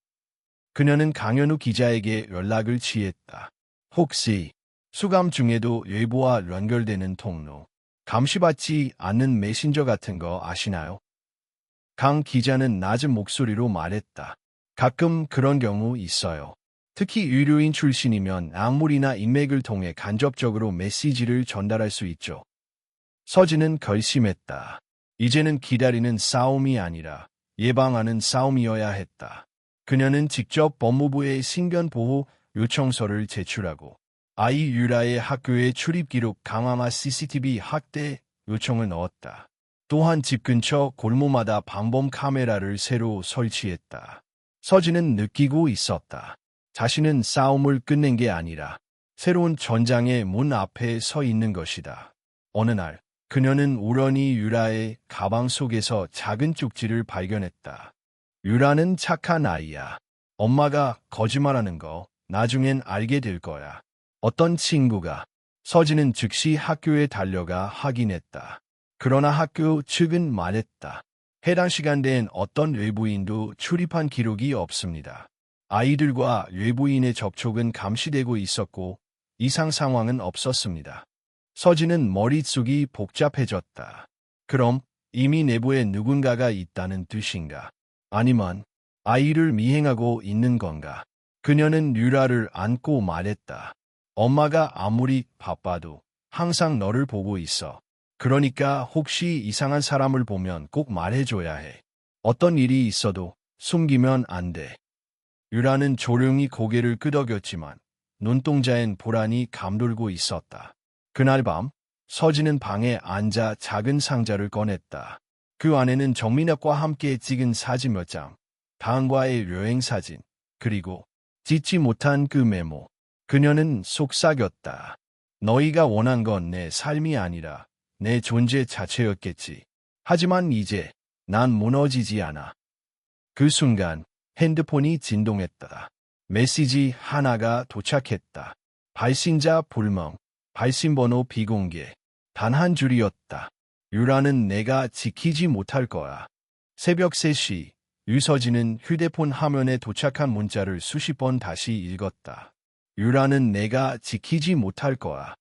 Speaker 1: 그녀는 강현우 기자에게 연락을 취했다. 혹시 수감 중에도 외부와 연결되는 통로, 감시받지 않는 메신저 같은 거 아시나요? 강 기자는 낮은 목소리로 말했다. 가끔 그런 경우 있어요. 특히 의료인 출신이면 약물이나 인맥을 통해 간접적으로 메시지를 전달할 수 있죠. 서진은 결심했다. 이제는 기다리는 싸움이 아니라 예방하는 싸움이어야 했다. 그녀는 직접 법무부에 신변보호 요청서를 제출하고 아이 유라의 학교의 출입 기록 강화마 CCTV 확대 요청을 넣었다. 또한 집 근처 골목마다 방범 카메라를 새로 설치했다. 서진은 느끼고 있었다. 자신은 싸움을 끝낸 게 아니라 새로운 전장의 문 앞에 서 있는 것이다. 어느 날 그녀는 우연히 유라의 가방 속에서 작은 쪽지를 발견했다. 유라는 착한 아이야. 엄마가 거짓말하는 거 나중엔 알게 될 거야. 어떤 친구가. 서진은 즉시 학교에 달려가 확인했다. 그러나 학교 측은 말했다. 해당 시간대엔 어떤 외부인도 출입한 기록이 없습니다. 아이들과 외부인의 접촉은 감시되고 있었고 이상 상황은 없었습니다. 서진은 머릿속이 복잡해졌다. 그럼 이미 내부에 누군가가 있다는 뜻인가? 아니면 아이를 미행하고 있는 건가? 그녀는 유라를 안고 말했다. 엄마가 아무리 바빠도 항상 너를 보고 있어. 그러니까 혹시 이상한 사람을 보면 꼭 말해줘야 해. 어떤 일이 있어도 숨기면 안 돼. 유라는 조용히 고개를 끄덕였지만 눈동자엔 불안이 감돌고 있었다. 그날 밤 서진은 방에 앉아 작은 상자를 꺼냈다. 그 안에는 정민혁과 함께 찍은 사진 몇 장, 다은과의 여행사진, 그리고 짓지 못한 그 메모. 그녀는 속삭였다. 너희가 원한 건 내 삶이 아니라 내 존재 자체였겠지. 하지만 이제 난 무너지지 않아. 그 순간 핸드폰이 진동했다. 메시지 하나가 도착했다. 발신자 불명, 발신번호 비공개. 단 한 줄이었다. 유라는 내가 지키지 못할 거야. 새벽 3시, 유서진은 휴대폰 화면에 도착한 문자를 수십 번 다시 읽었다. 유라는 내가 지키지 못할 거야.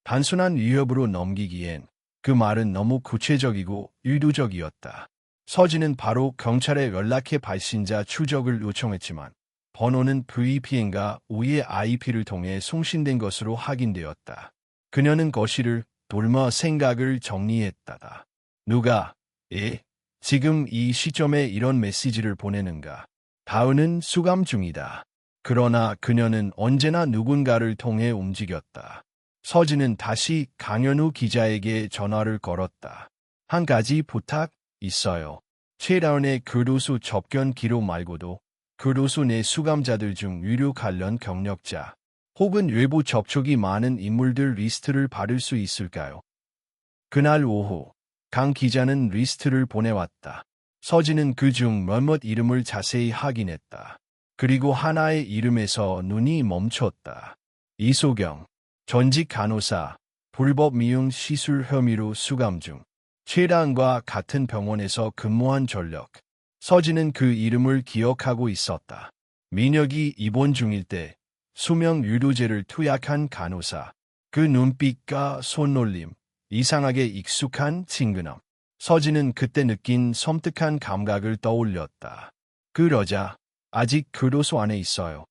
Speaker 1: 단순한 위협으로 넘기기엔 그 말은 너무 구체적이고 의도적이었다. 서진은 바로 경찰에 연락해 발신자 추적을 요청했지만 번호는 VPN과 우의 IP를 통해 송신된 것으로 확인되었다. 그녀는 거실을 돌며 생각을 정리했다. 누가, 지금 이 시점에 이런 메시지를 보내는가? 다은은 수감 중이다. 그러나 그녀는 언제나 누군가를 통해 움직였다. 서진은 다시 강현우 기자에게 전화를 걸었다. 한 가지 부탁 있어요. 최다은의 교도소 접견 기록 말고도 교도소 내 수감자들 중 유료 관련 경력자 혹은 외부 접촉이 많은 인물들 리스트를 받을 수 있을까요? 그날 오후 강 기자는 리스트를 보내왔다. 서진은 그중 몇몇 이름을 자세히 확인했다. 그리고 하나의 이름에서 눈이 멈췄다. 이소경, 전직 간호사, 불법 미용 시술 혐의로 수감 중. 최다은과 같은 병원에서 근무한 전력. 서진은 그 이름을 기억하고 있었다. 민혁이 입원 중일 때 수명 유도제를 투약한 간호사. 그 눈빛과 손놀림, 이상하게 익숙한 친근함. 서진은 그때 느낀 섬뜩한 감각을 떠올렸다. 그러자 아직 교도소 안에 있어요.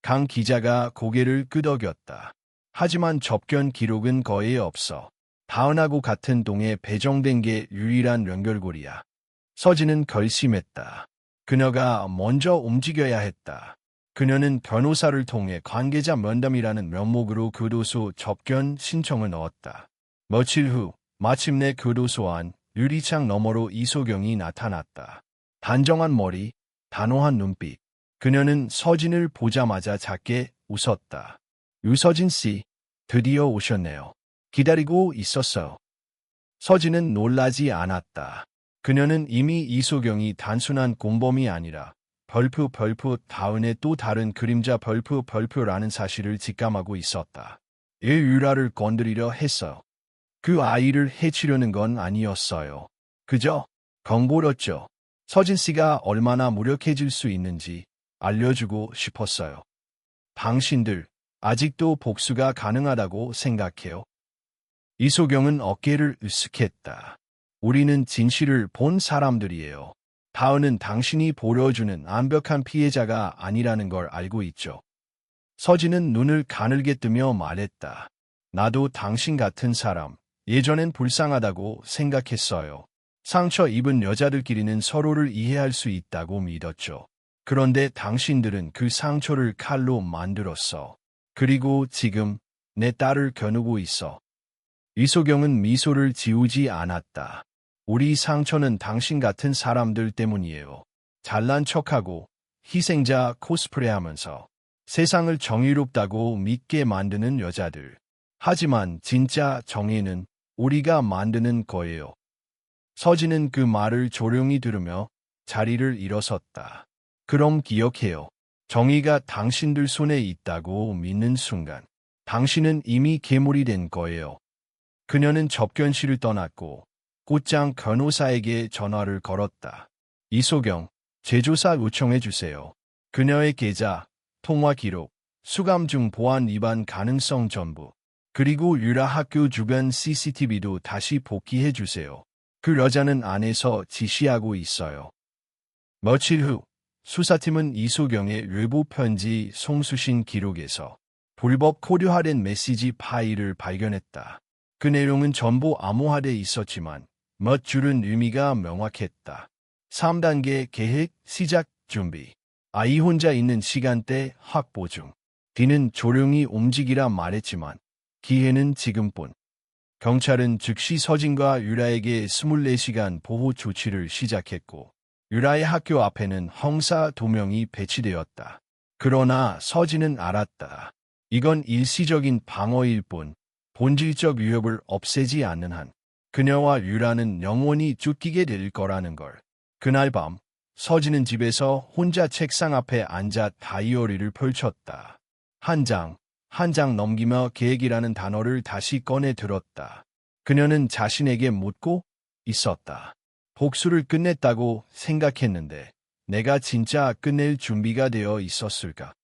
Speaker 1: 강 기자가 고개를 끄덕였다. 하지만 접견 기록은 거의 없어. 다은하고 같은 동에 배정된 게 유일한 연결고리야. 서진은 결심했다. 그녀가 먼저 움직여야 했다. 그녀는 변호사를 통해 관계자 면담이라는 명목으로 교도소 접견 신청을 넣었다. 며칠 후 마침내 교도소 안 유리창 너머로 이소경이 나타났다. 단정한 머리, 단호한 눈빛. 그녀는 서진을 보자마자 작게 웃었다. 유서진 씨, 드디어 오셨네요. 기다리고 있었어요. 서진은 놀라지 않았다. 그녀는 이미 이소경이 단순한 공범이 아니라 별표 다은의 또 다른 그림자 별표라는 사실을 직감하고 있었다. 이 유라를 건드리려 했어요. 그 아이를 해치려는 건 아니었어요. 그저 경고였죠. 서진 씨가 얼마나 무력해질 수 있는지 알려주고 싶었어요. 당신들 아직도 복수가 가능하다고 생각해요? 이소경은 어깨를 으쓱했다. 우리는 진실을 본 사람들이에요. 다은은 당신이 보여주는 완벽한 피해자가 아니라는 걸 알고 있죠. 서진은 눈을 가늘게 뜨며 말했다. 나도 당신 같은 사람, 예전엔 불쌍하다고 생각했어요. 상처 입은 여자들끼리는 서로를 이해할 수 있다고 믿었죠. 그런데 당신들은 그 상처를 칼로 만들었어. 그리고 지금 내 딸을 겨누고 있어. 이소경은 미소를 지우지 않았다. 우리 상처는 당신 같은 사람들 때문이에요. 잘난 척하고 희생자 코스프레하면서 세상을 정의롭다고 믿게 만드는 여자들. 하지만 진짜 정의는 우리가 만드는 거예요. 서진은 그 말을 조용히 들으며 자리를 일어섰다. 그럼 기억해요. 정의가 당신들 손에 있다고 믿는 순간 당신은 이미 괴물이 된 거예요. 그녀는 접견실을 떠났고 곧장 변호사에게 전화를 걸었다. 이소경, 재조사 요청해 주세요. 그녀의 계좌, 통화 기록, 수감 중 보안 위반 가능성 전부, 그리고 유라 학교 주변 CCTV도 다시 복귀해 주세요. 그 여자는 안에서 지시하고 있어요. 며칠 후 수사팀은 이소경의 외부 편지 송수신 기록에서 불법 코류화된 메시지 파일을 발견했다. 그 내용은 전부 암호화돼 있었지만 몇 줄은 의미가 명확했다. 3단계 계획 시작 준비. 아이 혼자 있는 시간대 확보 중. D는 조용히 움직이라 말했지만 기회는 지금뿐. 경찰은 즉시 서진과 유라에게 24시간 보호 조치를 시작했고 유라의 학교 앞에는 형사 2명이 배치되었다. 그러나 서진은 알았다. 이건 일시적인 방어일 뿐 본질적 위협을 없애지 않는 한 그녀와 유라는 영원히 쫓기게 될 거라는 걸. 그날 밤 서진은 집에서 혼자 책상 앞에 앉아 다이어리를 펼쳤다. 한 장 넘기며 계획이라는 단어를 다시 꺼내 들었다. 그녀는 자신에게 묻고 있었다. 복수를 끝냈다고 생각했는데 내가 진짜 끝낼 준비가 되어 있었을까?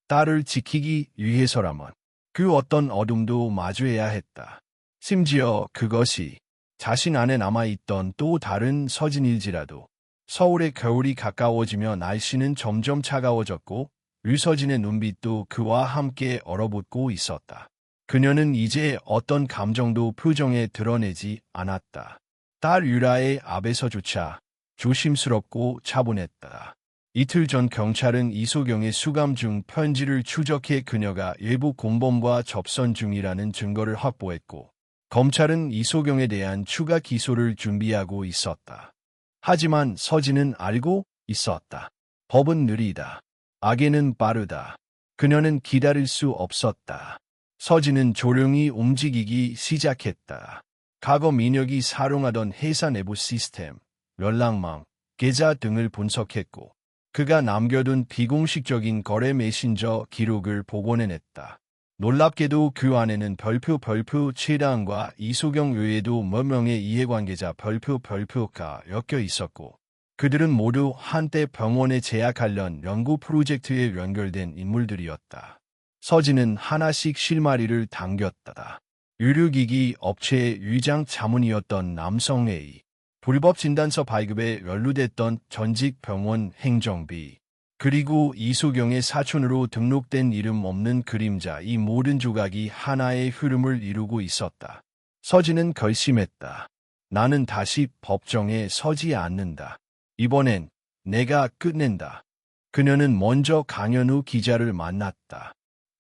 Speaker 1: 딸을 지키기 위해서라면 그 어떤 어둠도 마주해야 했다. 심지어 그것이 자신 안에 남아있던 또 다른 서진일지라도. 서울의 겨울이 가까워지며 날씨는 점점 차가워졌고 류서진의 눈빛도 그와 함께 얼어붙고 있었다. 그녀는 이제 어떤 감정도 표정에 드러내지 않았다. 딸 유라의 앞에서조차 조심스럽고 차분했다. 이틀 전 경찰은 이소경의 수감 중 편지를 추적해 그녀가 외부 공범과 접선 중이라는 증거를 확보했고 검찰은 이소경에 대한 추가 기소를 준비하고 있었다. 하지만 서진은 알고 있었다. 법은 느리다. 악에는 빠르다. 그녀는 기다릴 수 없었다. 서진은 조용히 움직이기 시작했다. 과거 민혁이 사용하던 회사 내부 시스템, 연락망, 계좌 등을 분석했고 그가 남겨둔 비공식적인 거래 메신저 기록을 복원해냈다. 놀랍게도 그 안에는 별표 최다은과 이소경 외에도 몇 명의 이해관계자 별표가 엮여 있었고 그들은 모두 한때 병원의 제약 관련 연구 프로젝트에 연결된 인물들이었다. 서진은 하나씩 실마리를 당겼다. 의료기기 업체의 위장 자문이었던 남성 A, 불법 진단서 발급에 연루됐던 전직 병원 행정비, 그리고 이소경의 사촌으로 등록된 이름 없는 그림자, 이 모든 조각이 하나의 흐름을 이루고 있었다. 서진은 결심했다. 나는 다시 법정에 서지 않는다. 이번엔 내가 끝낸다. 그녀는 먼저 강현우 기자를 만났다.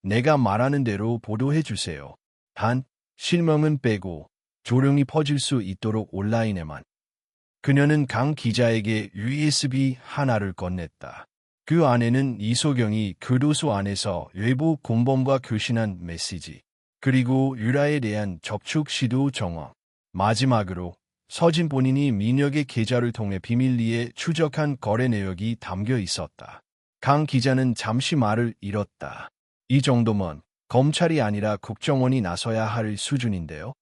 Speaker 1: 내가 말하는 대로 보도해주세요. 단, 실명은 빼고 조용히 퍼질 수 있도록 온라인에만. 그녀는 강 기자에게 USB 하나를 건넸다. 그 안에는 이소경이 교도소 안에서 외부 공범과 교신한 메시지, 그리고 유라에 대한 접촉 시도 정황, 마지막으로 서진 본인이 민혁의 계좌를 통해 비밀리에 추적한 거래 내역이 담겨 있었다. 강 기자는 잠시 말을 잃었다. 이 정도면 검찰이 아니라 국정원이 나서야 할 수준인데요.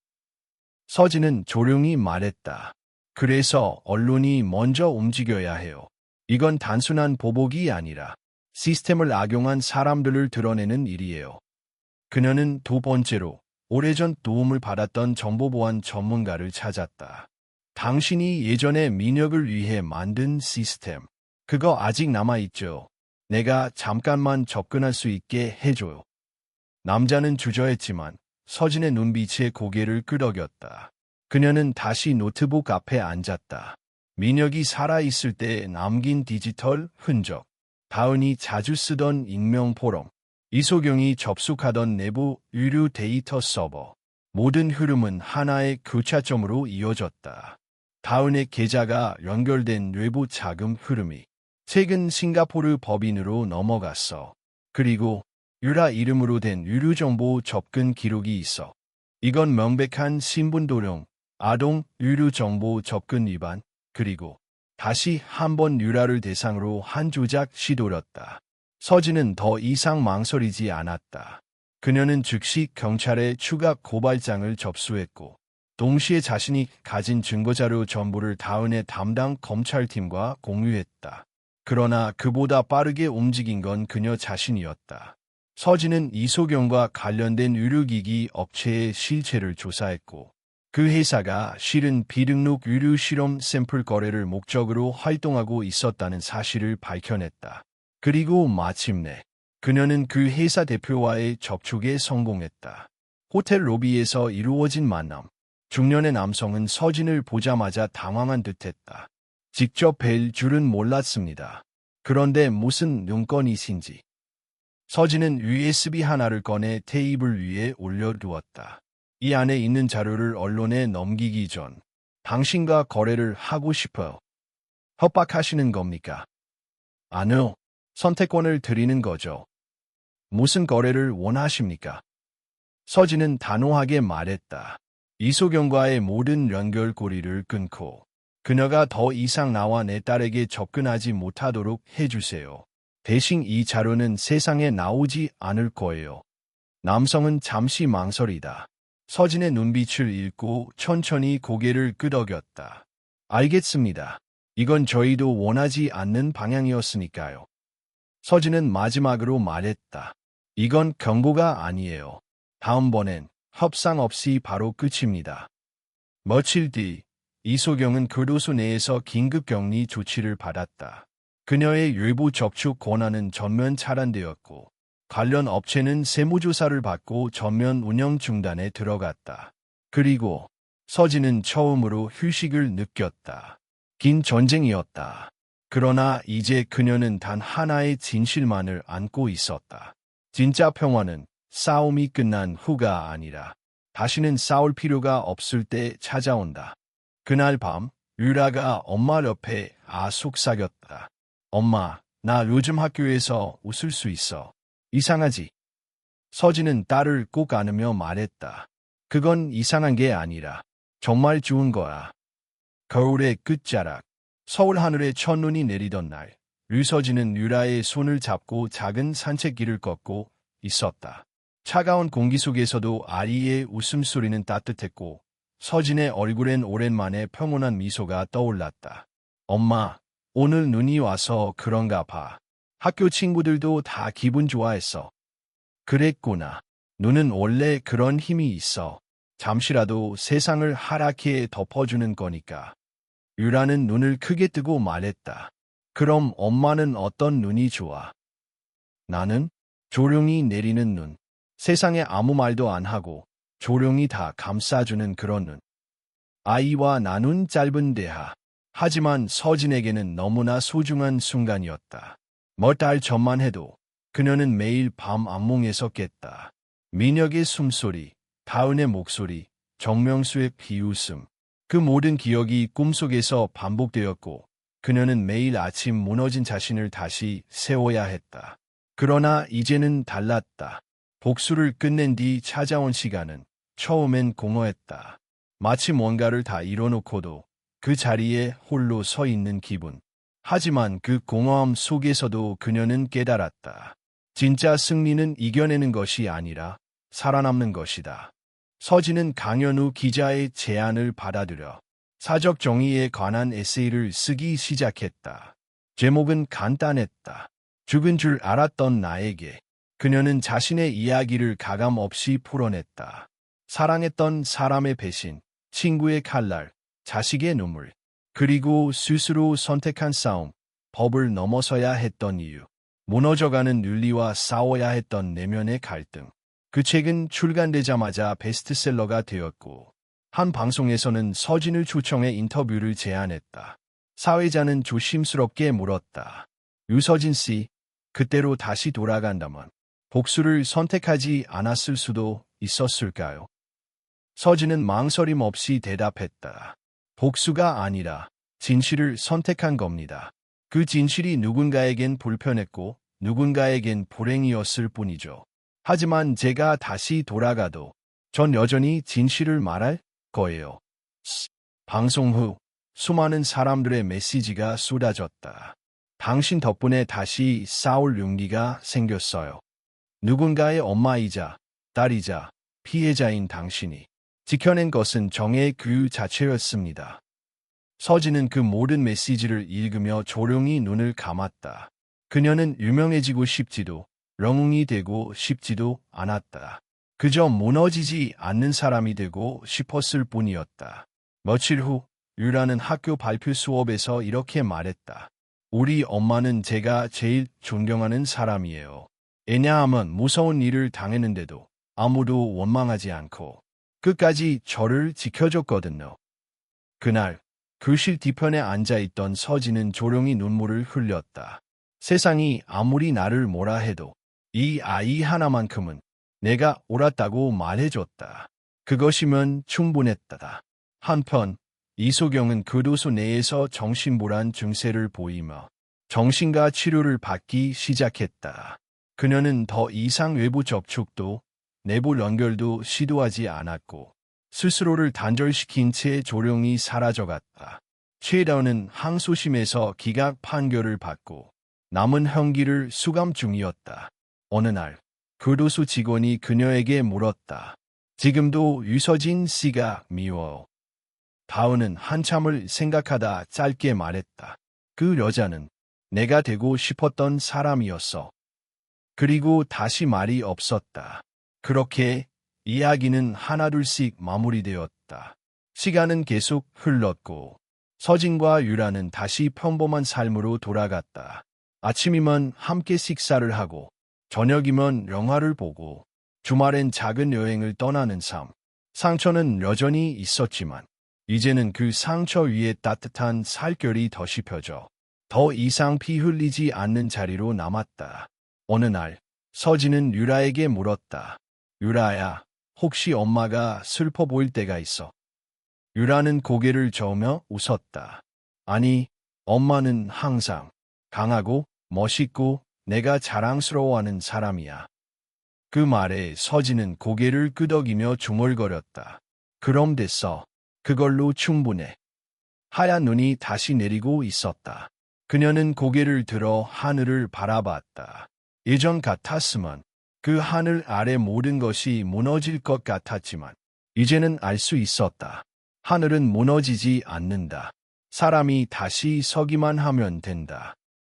Speaker 1: 서진은 조용히 말했다. 그래서 언론이 먼저 움직여야 해요. 이건 단순한 보복이 아니라 시스템을 악용한 사람들을 드러내는 일이에요. 그녀는 두 번째로 오래전 도움을 받았던 정보보안 전문가를 찾았다. 당신이 예전에 민혁을 위해 만든 시스템, 그거 아직 남아있죠. 내가 잠깐만 접근할 수 있게 해줘요. 남자는 주저했지만 서진의 눈빛에 고개를 끄덕였다. 그녀는 다시 노트북 앞에 앉았다. 민혁이 살아있을 때 남긴 디지털 흔적, 다은이 자주 쓰던 익명 포럼, 이소경이 접속하던 내부 의료 데이터 서버, 모든 흐름은 하나의 교차점으로 이어졌다. 다은의 계좌가 연결된 외부 자금 흐름이 최근 싱가포르 법인으로 넘어갔어. 그리고 유라 이름으로 된 의료정보 접근 기록이 있어. 이건 명백한 신분도용, 아동 의료정보 접근 위반, 그리고 다시 한번 유라를 대상으로 한 조작 시도였다. 서진은 더 이상 망설이지 않았다. 그녀는 즉시 경찰에 추가 고발장을 접수했고 동시에 자신이 가진 증거자료 전부를 다은의 담당 검찰팀과 공유했다. 그러나 그보다 빠르게 움직인 건 그녀 자신이었다. 서진은 이소경과 관련된 의료기기 업체의 실체를 조사했고 그 회사가 실은 비등록 의료 실험 샘플 거래를 목적으로 활동하고 있었다는 사실을 밝혀냈다. 그리고 마침내 그녀는 그 회사 대표와의 접촉에 성공했다. 호텔 로비에서 이루어진 만남. 중년의 남성은 서진을 보자마자 당황한 듯했다. 직접 뵐 줄은 몰랐습니다. 그런데 무슨 용건이신지. 서진은 USB 하나를 꺼내 테이블 위에 올려두었다. 이 안에 있는 자료를 언론에 넘기기 전 당신과 거래를 하고 싶어요. 협박하시는 겁니까? 아니요. 선택권을 드리는 거죠. 무슨 거래를 원하십니까? 서진은 단호하게 말했다. 이소경과의 모든 연결고리를 끊고 그녀가 더 이상 나와 내 딸에게 접근하지 못하도록 해주세요. 대신 이 자료는 세상에 나오지 않을 거예요. 남성은 잠시 망설이다. 서진의 눈빛을 읽고 천천히 고개를 끄덕였다. 알겠습니다. 이건 저희도 원하지 않는 방향이었으니까요. 서진은 마지막으로 말했다. 이건 경고가 아니에요. 다음번엔 협상 없이 바로 끝입니다. 며칠 뒤 이소경은 교도소 내에서 긴급격리 조치를 받았다. 그녀의 외부 접촉 권한은 전면 차단되었고 관련 업체는 세무조사를 받고 전면 운영 중단에 들어갔다. 그리고 서진은 처음으로 휴식을 느꼈다. 긴 전쟁이었다. 그러나 이제 그녀는 단 하나의 진실만을 안고 있었다. 진짜 평화는 싸움이 끝난 후가 아니라 다시는 싸울 필요가 없을 때 찾아온다. 그날 밤 유라가 엄마 옆에 속삭였다. 엄마, 나 요즘 학교에서 웃을 수 있어. 이상하지? 서진은 딸을 꼭 안으며 말했다. 그건 이상한 게 아니라 정말 좋은 거야. 겨울의 끝자락, 서울 하늘에 첫눈이 내리던 날, 류서진은 유라의 손을 잡고 작은 산책길을 걷고 있었다. 차가운 공기 속에서도 아이의 웃음소리는 따뜻했고 서진의 얼굴엔 오랜만에 평온한 미소가 떠올랐다. 엄마, 오늘 눈이 와서 그런가 봐. 학교 친구들도 다 기분 좋아했어. 그랬구나. 눈은 원래 그런 힘이 있어. 잠시라도 세상을 하얗게 덮어주는 거니까. 유라는 눈을 크게 뜨고 말했다. 그럼 엄마는 어떤 눈이 좋아? 나는 조용히 내리는 눈. 세상에 아무 말도 안 하고 조용히 다 감싸주는 그런 눈. 아이와 나눈 짧은 대화. 하지만 서진에게는 너무나 소중한 순간이었다. 몇 달 전만 해도 그녀는 매일 밤 악몽에서 깼다. 민혁의 숨소리, 다은의 목소리, 정명수의 비웃음. 그 모든 기억이 꿈속에서 반복되었고 그녀는 매일 아침 무너진 자신을 다시 세워야 했다. 그러나 이제는 달랐다. 복수를 끝낸 뒤 찾아온 시간은 처음엔 공허했다. 마치 뭔가를 다 이뤄놓고도 그 자리에 홀로 서 있는 기분. 하지만 그 공허함 속에서도 그녀는 깨달았다. 진짜 승리는 이겨내는 것이 아니라 살아남는 것이다. 서진은 강연우 기자의 제안을 받아들여 사적 정의에 관한 에세이를 쓰기 시작했다. 제목은 간단했다. 죽은 줄 알았던 나에게. 그녀는 자신의 이야기를 가감 없이 풀어냈다. 사랑했던 사람의 배신, 친구의 칼날, 자식의 눈물, 그리고 스스로 선택한 싸움, 법을 넘어서야 했던 이유, 무너져가는 윤리와 싸워야 했던 내면의 갈등. 그 책은 출간되자마자 베스트셀러가 되었고 한 방송에서는 서진을 초청해 인터뷰를 제안했다. 사회자는 조심스럽게 물었다. 유서진 씨, 그때로 다시 돌아간다면 복수를 선택하지 않았을 수도 있었을까요? 서진은 망설임 없이 대답했다. 복수가 아니라 진실을 선택한 겁니다. 그 진실이 누군가에겐 불편했고 누군가에겐 불행이었을 뿐이죠. 하지만 제가 다시 돌아가도 전 여전히 진실을 말할 거예요. 방송 후 수많은 사람들의 메시지가 쏟아졌다. 당신 덕분에 다시 싸울 용기가 생겼어요. 누군가의 엄마이자 딸이자 피해자인 당신이 지켜낸 것은 정의 그 자체였습니다. 서진은 그 모든 메시지를 읽으며 조용히 눈을 감았다. 그녀는 유명해지고 싶지도 영웅이 되고 싶지도 않았다. 그저 무너지지 않는 사람이 되고 싶었을 뿐이었다. 며칠 후 유라는 학교 발표 수업에서 이렇게 말했다. 우리 엄마는 제가 제일 존경하는 사람이에요. 왜냐하면 무서운 일을 당했는데도 아무도 원망하지 않고 끝까지 저를 지켜줬거든요. 그날 교실 뒤편에 앉아있던 서진은 조용히 눈물을 흘렸다. 세상이 아무리 나를 뭐라 해도 이 아이 하나만큼은 내가 옳았다고 말해줬다. 그것이면 충분했다. 한편 이소경은 교도소 내에서 정신불안 증세를 보이며 정신과 치료를 받기 시작했다. 그녀는 더 이상 외부 접촉도 내부 연결도 시도하지 않았고 스스로를 단절시킨 채 조용히 사라져갔다. 최다은은 항소심에서 기각 판결을 받고 남은 형기를 수감 중이었다. 어느 날 교도소 직원이 그녀에게 물었다. 지금도 유서진 씨가 미워요. 다은은 한참을 생각하다 짧게 말했다. 그 여자는 내가 되고 싶었던 사람이었어. 그리고 다시 말이 없었다. 그렇게 이야기는 하나둘씩 마무리되었다. 시간은 계속 흘렀고 서진과 유라는 다시 평범한 삶으로 돌아갔다. 아침이면 함께 식사를 하고 저녁이면 영화를 보고 주말엔 작은 여행을 떠나는 삶. 상처는 여전히 있었지만 이제는 그 상처 위에 따뜻한 살결이 덧입혀져 더 이상 피 흘리지 않는 자리로 남았다. 어느 날 서진은 유라에게 물었다. 유라야, 혹시 엄마가 슬퍼 보일 때가 있어? 유라는 고개를 저으며 웃었다. 아니, 엄마는 항상 강하고 멋있고 내가 자랑스러워하는 사람이야. 그 말에 서진은 고개를 끄덕이며 중얼거렸다. 그럼 됐어. 그걸로 충분해. 하얀 눈이 다시 내리고 있었다. 그녀는 고개를 들어 하늘을 바라봤다. 예전 같았으면 그 하늘 아래 모든 것이 무너질 것 같았지만 이제는 알 수 있었다. 하늘은 무너지지 않는다. 사람이 다시 서기만 하면 된다.